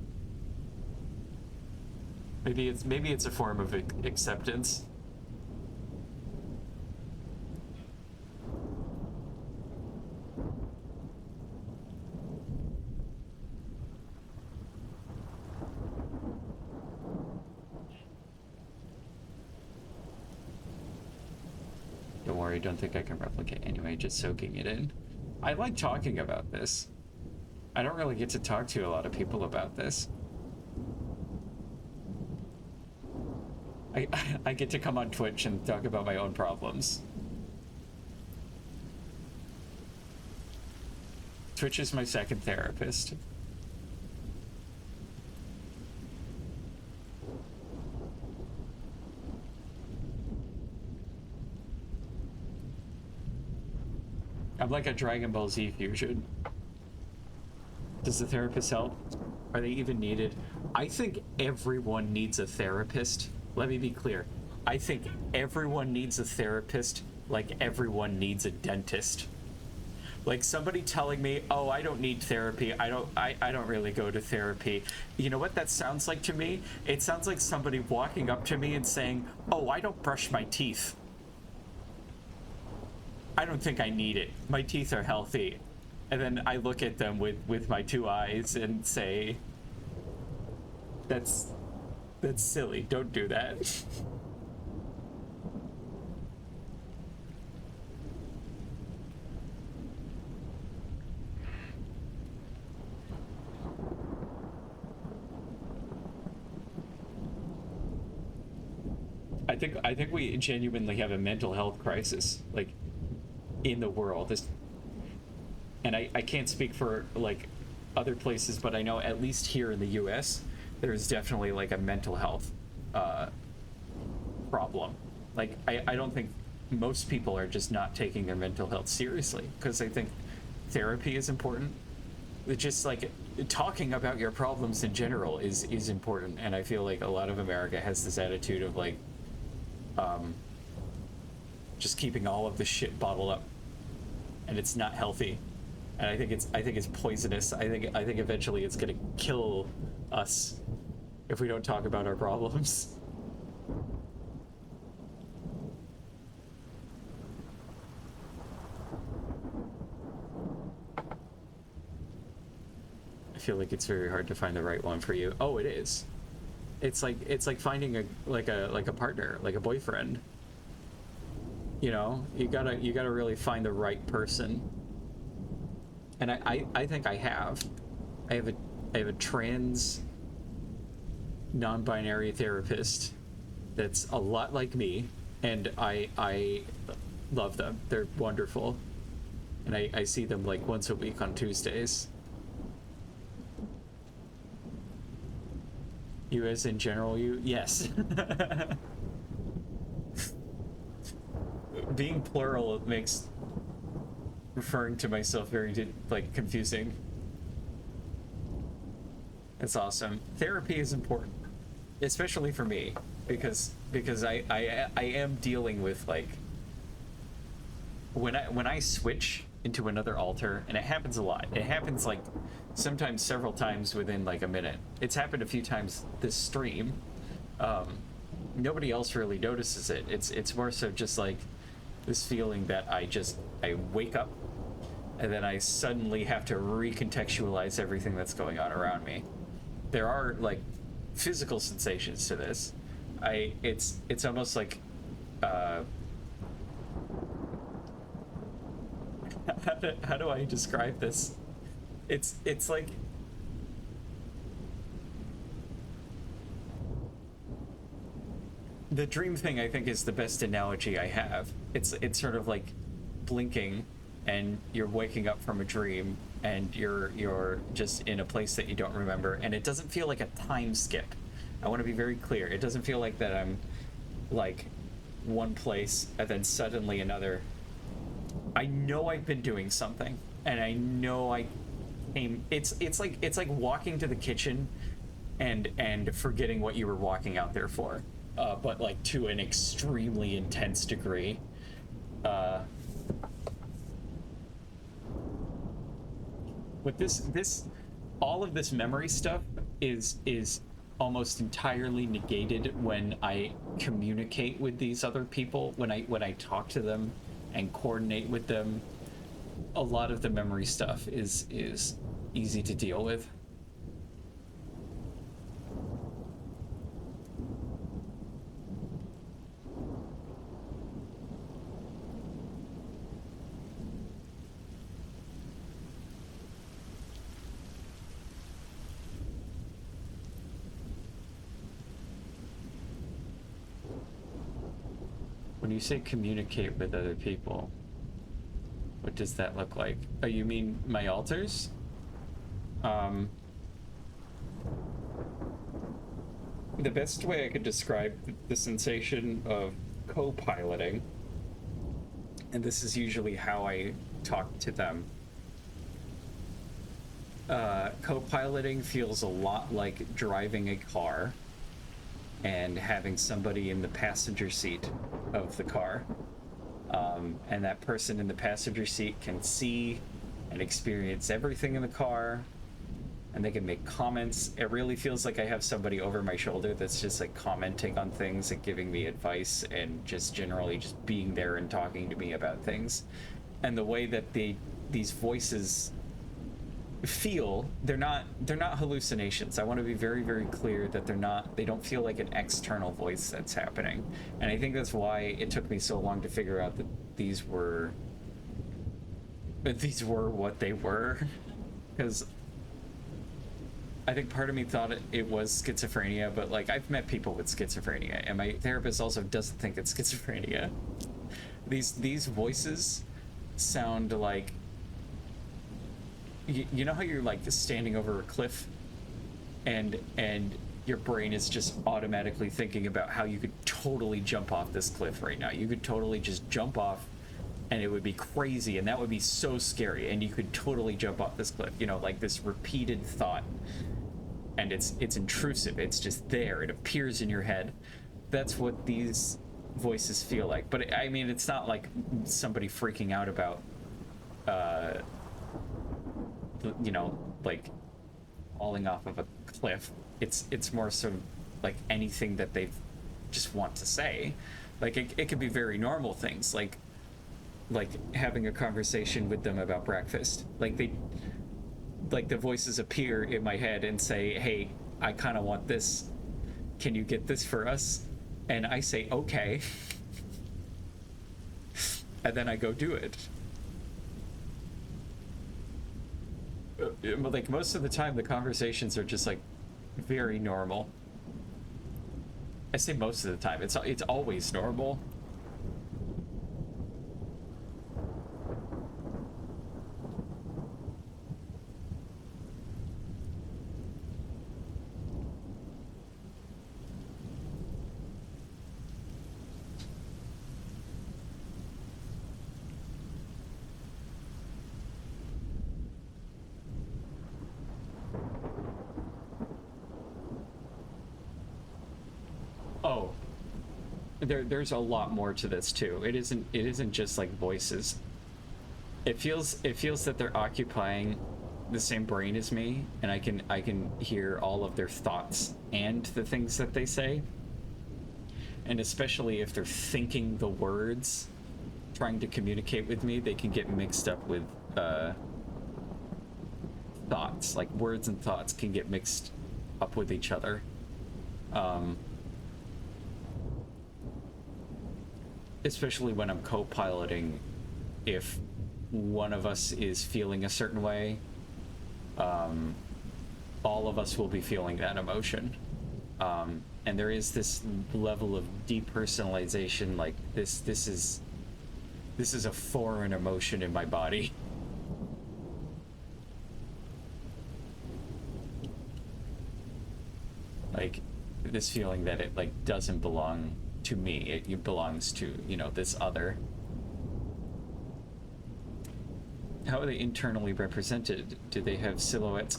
Maybe it's a form of acceptance. Don't worry, don't think I can replicate anyway, just soaking it in. I like talking about this. I don't really get to talk to a lot of people about this. I get to come on Twitch and talk about my own problems. Twitch is my second therapist. I'm like a Dragon Ball Z fusion. Does the therapist help? Are they even needed? I think everyone needs a therapist. Let me be clear. I think everyone needs a therapist like everyone needs a dentist. Like somebody telling me, oh, I don't need therapy. I don't really go to therapy. You know what that sounds like to me? It sounds like somebody walking up to me and saying, oh, I don't brush my teeth. I don't think I need it. My teeth are healthy. And then I look at them with my two eyes and say, that's silly. Don't do that. I think we genuinely have a mental health crisis, like, in the world. And I can't speak for like other places, but I know at least here in the US there's definitely like a mental health problem. Like I don't think most people are just not taking their mental health seriously, because I think therapy is important. It's just like talking about your problems in general is important, and I feel like a lot of America has this attitude of like just keeping all of the shit bottled up, and it's not healthy. And I think it's poisonous. I think eventually it's gonna kill us if we don't talk about our problems. I feel like it's very hard to find the right one for you. Oh, it is. It's like finding a partner, like a boyfriend. You know, you gotta really find the right person. And I think I have. I have a I have a trans non-binary therapist that's a lot like me, and I love them. They're wonderful, and I see them like once a week on Tuesdays. You as in general, you? Yes. Being plural makes referring to myself very like confusing. It's awesome. Therapy is important, especially for me, because I am dealing with like when I switch into another altar, and it happens a lot. It happens like sometimes several times within like a minute. It's happened a few times this stream. Um, Nobody else really notices it. It's more so just like this feeling that I wake up and then I suddenly have to recontextualize everything that's going on around me. There are like physical sensations to this. It's almost like uh, how do I describe this? It's like the dream thing. I think is the best analogy I have. It's sort of like blinking, and you're waking up from a dream, and you're just in a place that you don't remember, and it doesn't feel like a time skip. I want to be very clear. It doesn't feel like that I'm like one place and then suddenly another. I know I've been doing something, and I know I came. It's like walking to the kitchen, and forgetting what you were walking out there for, but like to an extremely intense degree. Uh, with this, all of this memory stuff is almost entirely negated when I communicate with these other people. When I talk to them and coordinate with them, a lot of the memory stuff is easy to deal with. When you say communicate with other people, what does that look like? Oh, you mean my alters? Um, the best way I could describe the sensation of co-piloting, and this is usually how I talk to them. Co-piloting feels a lot like driving a car and having somebody in the passenger seat of the car. And that person in the passenger seat can see and experience everything in the car, and they can make comments. It really feels like I have somebody over my shoulder that's just like commenting on things and giving me advice and just generally just being there and talking to me about things. And the way that these voices feel, they're not hallucinations. I want to be very, very clear that they don't feel like an external voice that's happening. And I think that's why it took me so long to figure out that these were what they were. Because I think part of me thought it was schizophrenia, but like I've met people with schizophrenia, and my therapist also doesn't think it's schizophrenia. These voices sound like, you know how you're like standing over a cliff, and your brain is just automatically thinking about how you could totally jump off this cliff right now. You could totally just jump off, and it would be crazy, and that would be so scary, and you could totally jump off this cliff. You know, like this repeated thought, and it's intrusive. It's just there. It appears in your head. That's what these voices feel like. But I mean, it's not like somebody freaking out about, you know, like falling off of a cliff. It's more sort of like anything that they just want to say. Like it could be very normal things, like having a conversation with them about breakfast. Like the voices appear in my head and say, hey, I kind of want this, can you get this for us? And I say okay. And then I go do it. like most of the time the conversations are just like very normal. I say most of the time. It's always normal. Oh, there's a lot more to this too. It isn't just like voices. It feels that they're occupying the same brain as me, and I can hear all of their thoughts and the things that they say, and especially if they're thinking the words trying to communicate with me, they can get mixed up with uh thoughts. Like words and thoughts can get mixed up with each other. um Especially when I'm co-piloting, if one of us is feeling a certain way, um, all of us will be feeling that emotion. And there is this level of depersonalization, like this is a foreign emotion in my body. Like this feeling that it like doesn't belong to me. It belongs to, this other. How are they internally represented? Do they have silhouettes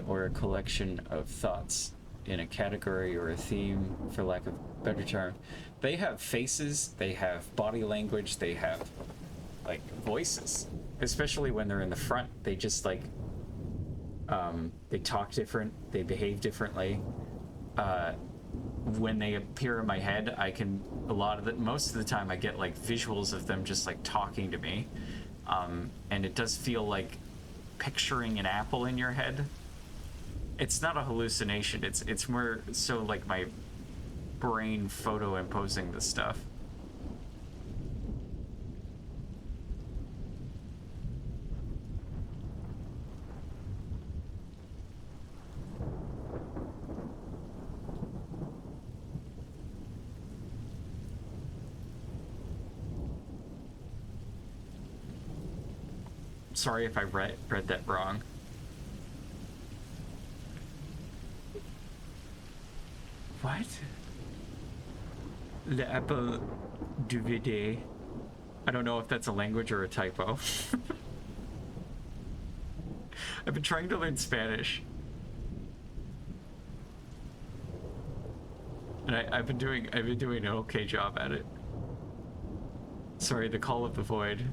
or a collection of thoughts in a category or a theme, for lack of a better term? They have faces, they have body language, they have like voices. Especially when they're in the front, they just like they talk different, they behave differently. When they appear in my head, most of the time I get like visuals of them just like talking to me. And it does feel like picturing an apple in your head. It's not a hallucination. It's more so like my brain photo imposing the stuff. Sorry if I read that wrong. What? L'Apple du Vide. I don't know if that's a language or a typo. I've been trying to learn Spanish. And I've been doing an okay job at it. Sorry, the Call of the Void.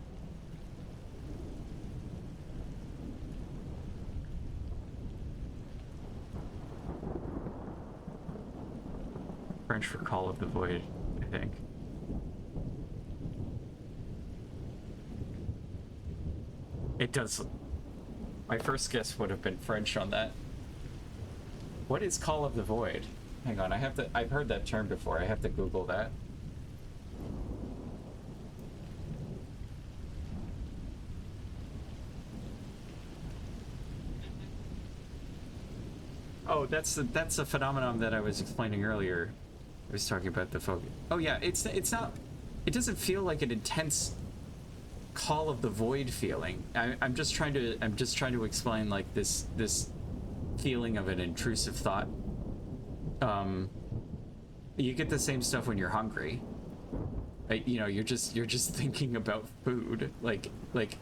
French for Call of the Void, I think. It does. My first guess would have been French on that. What is Call of the Void? Hang on, I've heard that term before. I have to Google that. Oh, that's a phenomenon that I was explaining earlier. I was talking about the focus. Oh yeah, it's not. It doesn't feel like an intense Call of the Void feeling. I'm just trying to explain like this feeling of an intrusive thought. You get the same stuff when you're hungry. You're just thinking about food. Like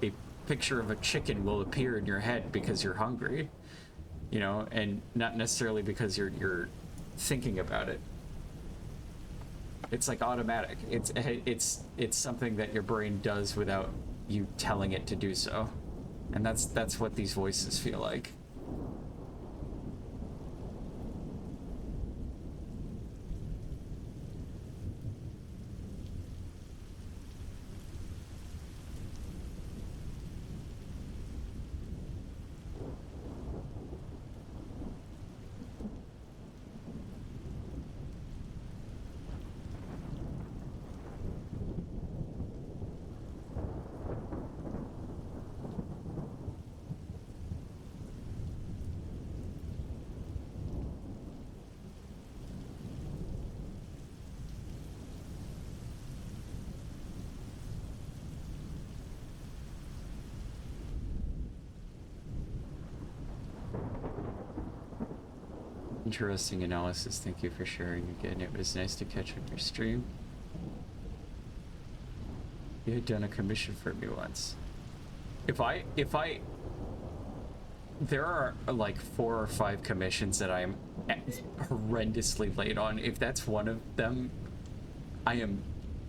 a picture of a chicken will appear in your head because you're hungry. And not necessarily because you're thinking about it. It's like automatic. It's something that your brain does without you telling it to do so, and that's what these voices feel like. Interesting analysis. Thank you for sharing again. It was nice to catch up your stream. You had done a commission for me once. If I there are like 4 or 5 commissions that I am horrendously late on. If that's one of them, I am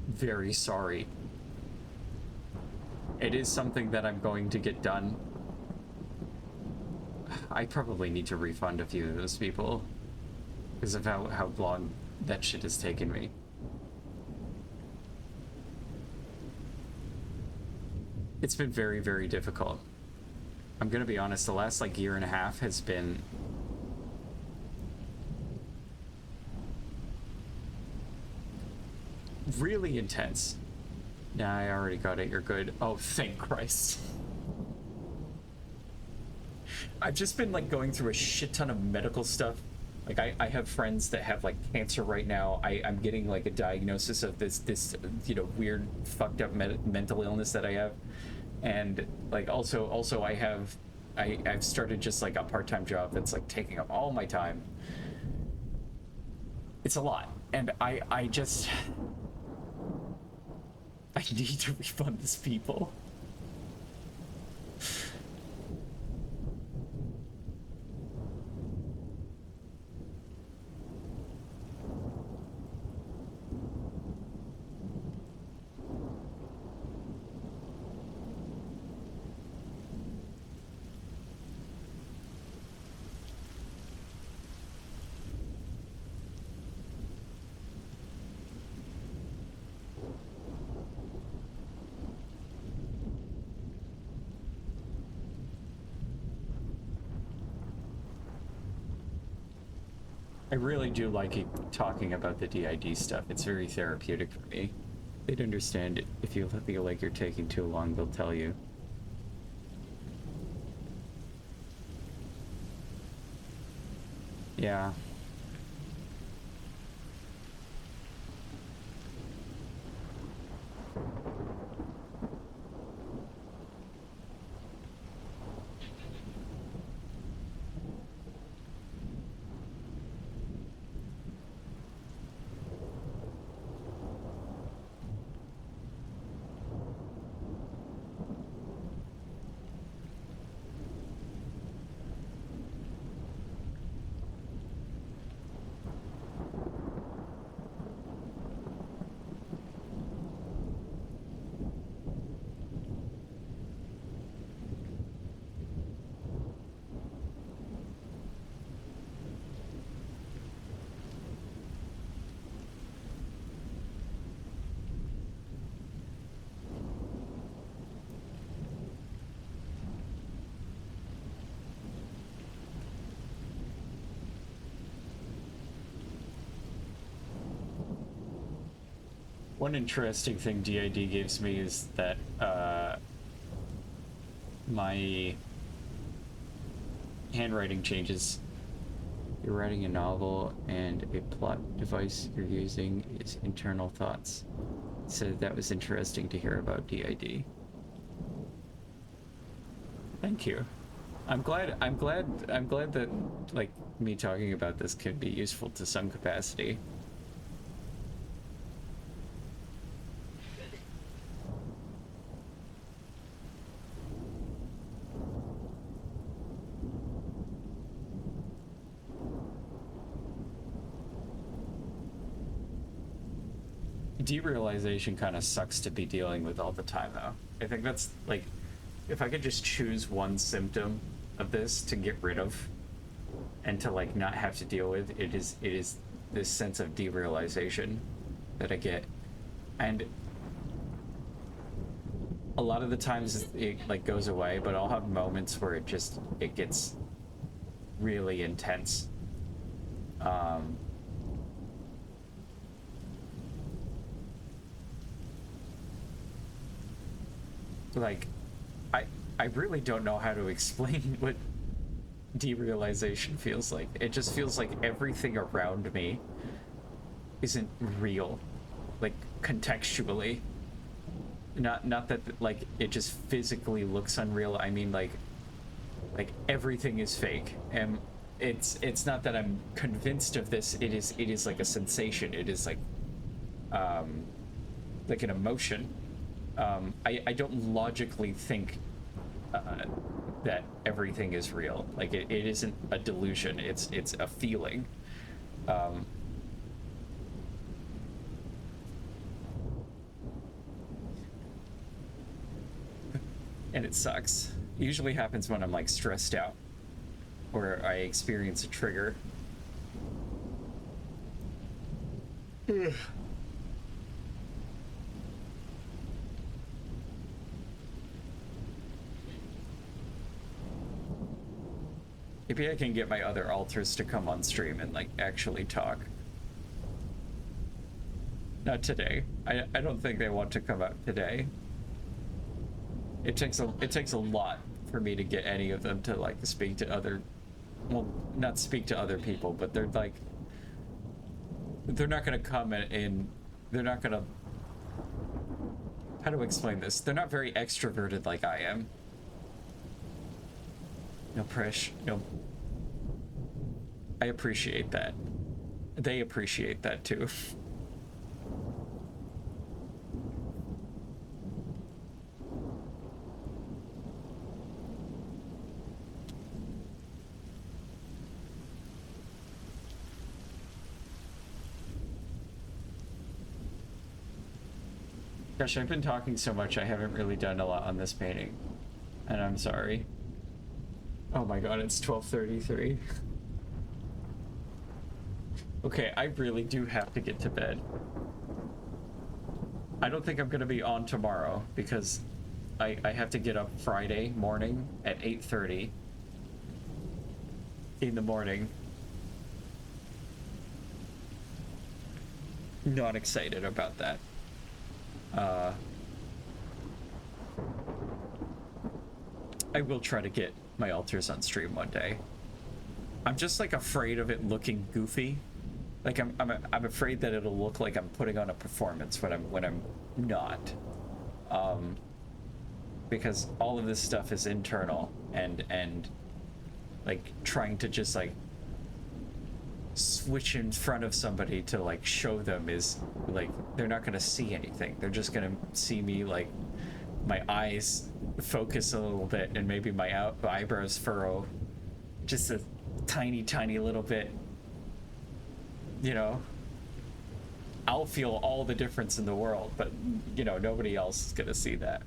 very sorry. It is something that I'm going to get done. I probably need to refund a few of those people because of how long that shit has taken me. It's been very, very difficult. I'm gonna be honest, the last like year and a half has been really intense. Nah, I already got it, you're good. Oh, thank Christ. I've just been like going through a shit ton of medical stuff. Like I have friends that have like cancer right now. I'm getting like a diagnosis of this you know, weird fucked up mental illness that I have. And like also I've started just like a part-time job that's like taking up all my time. It's a lot. And I need to refund these people. I really do like talking about the DID stuff. It's very therapeutic for me. They'd understand it. If you feel like you're taking too long, they'll tell you. Yeah. One interesting thing DID gives me is that my handwriting changes. You're writing a novel and a plot device you're using is internal thoughts. So that was interesting to hear about DID. Thank you. I'm glad that like me talking about this can be useful to some capacity. Derealization kind of sucks to be dealing with all the time, though. I think that's like, if I could just choose one symptom of this to get rid of and to like not have to deal with, it is this sense of derealization that I get. And a lot of the times it like goes away, but I'll have moments where it gets really intense. Like, I really don't know how to explain what derealization feels like. It just feels like everything around me isn't real, like contextually. Not that like it just physically looks unreal. I mean like everything is fake, and it's not that I'm convinced of this. It is like a sensation. It is um, like an emotion. I don't logically think that everything is real. Like it isn't a delusion. It's a feeling. Um, and it sucks. It usually happens when I'm like stressed out or I experience a trigger. Maybe I can get my other alters to come on stream and like actually talk. Not today. I don't think they want to come out today. It takes a lot for me to get any of them to like speak to other, well, not speak to other people, but they're like, they're not gonna come in, they're not gonna, how do I explain this? They're not very extroverted like I am. No Prish, no. I appreciate that. They appreciate that too. Gosh, I've been talking so much, I haven't really done a lot on this painting. And I'm sorry. Oh my god, it's 12:33. Okay, I really do have to get to bed. I don't think I'm gonna be on tomorrow because I have to get up Friday morning at 8:30 in the morning. Not excited about that. I will try to get my alters on stream one day. I'm just like afraid of it looking goofy. Like I'm afraid that it'll look like I'm putting on a performance when I'm not. Because all of this stuff is internal and like trying to just like switch in front of somebody to like show them is like they're not gonna see anything. They're just gonna see me like my eyes focus a little bit and maybe my eyebrows furrow just a tiny little bit. You know, I'll feel all the difference in the world, but you know, nobody else is gonna see that.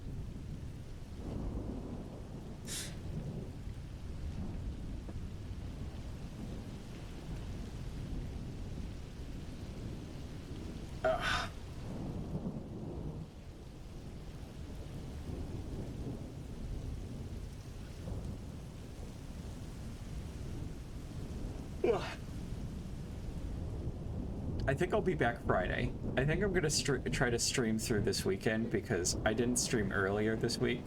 I think I'll be back Friday. I think I'm gonna try to stream through this weekend because I didn't stream earlier this week,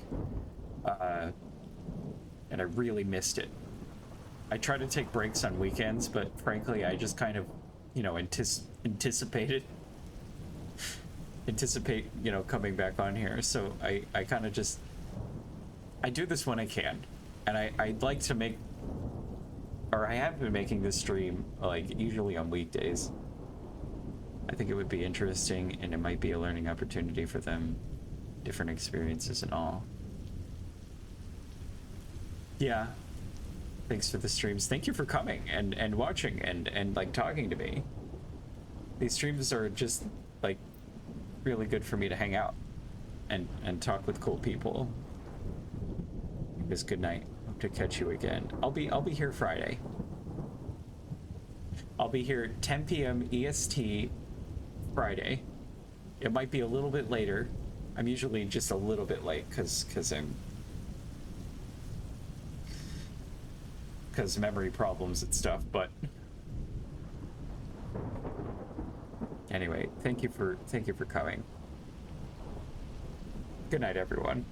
and I really missed it. I try to take breaks on weekends, but frankly, I just kind of, you know, anticipate, you know, coming back on here. So I kind of just, I do this when I can, and I'd like to make, or I have been making this stream like usually on weekdays. I think it would be interesting, and it might be a learning opportunity for them, different experiences and all. Yeah. Thanks for the streams. Thank you for coming and watching and like talking to me. These streams are just like really good for me to hang out and talk with cool people. Just good night. Hope to catch you again. I'll be here Friday. I'll be here 10 p.m. EST Friday. It might be a little bit later. I'm usually just a little bit late because memory problems and stuff, but anyway, thank you for coming. Good night, everyone.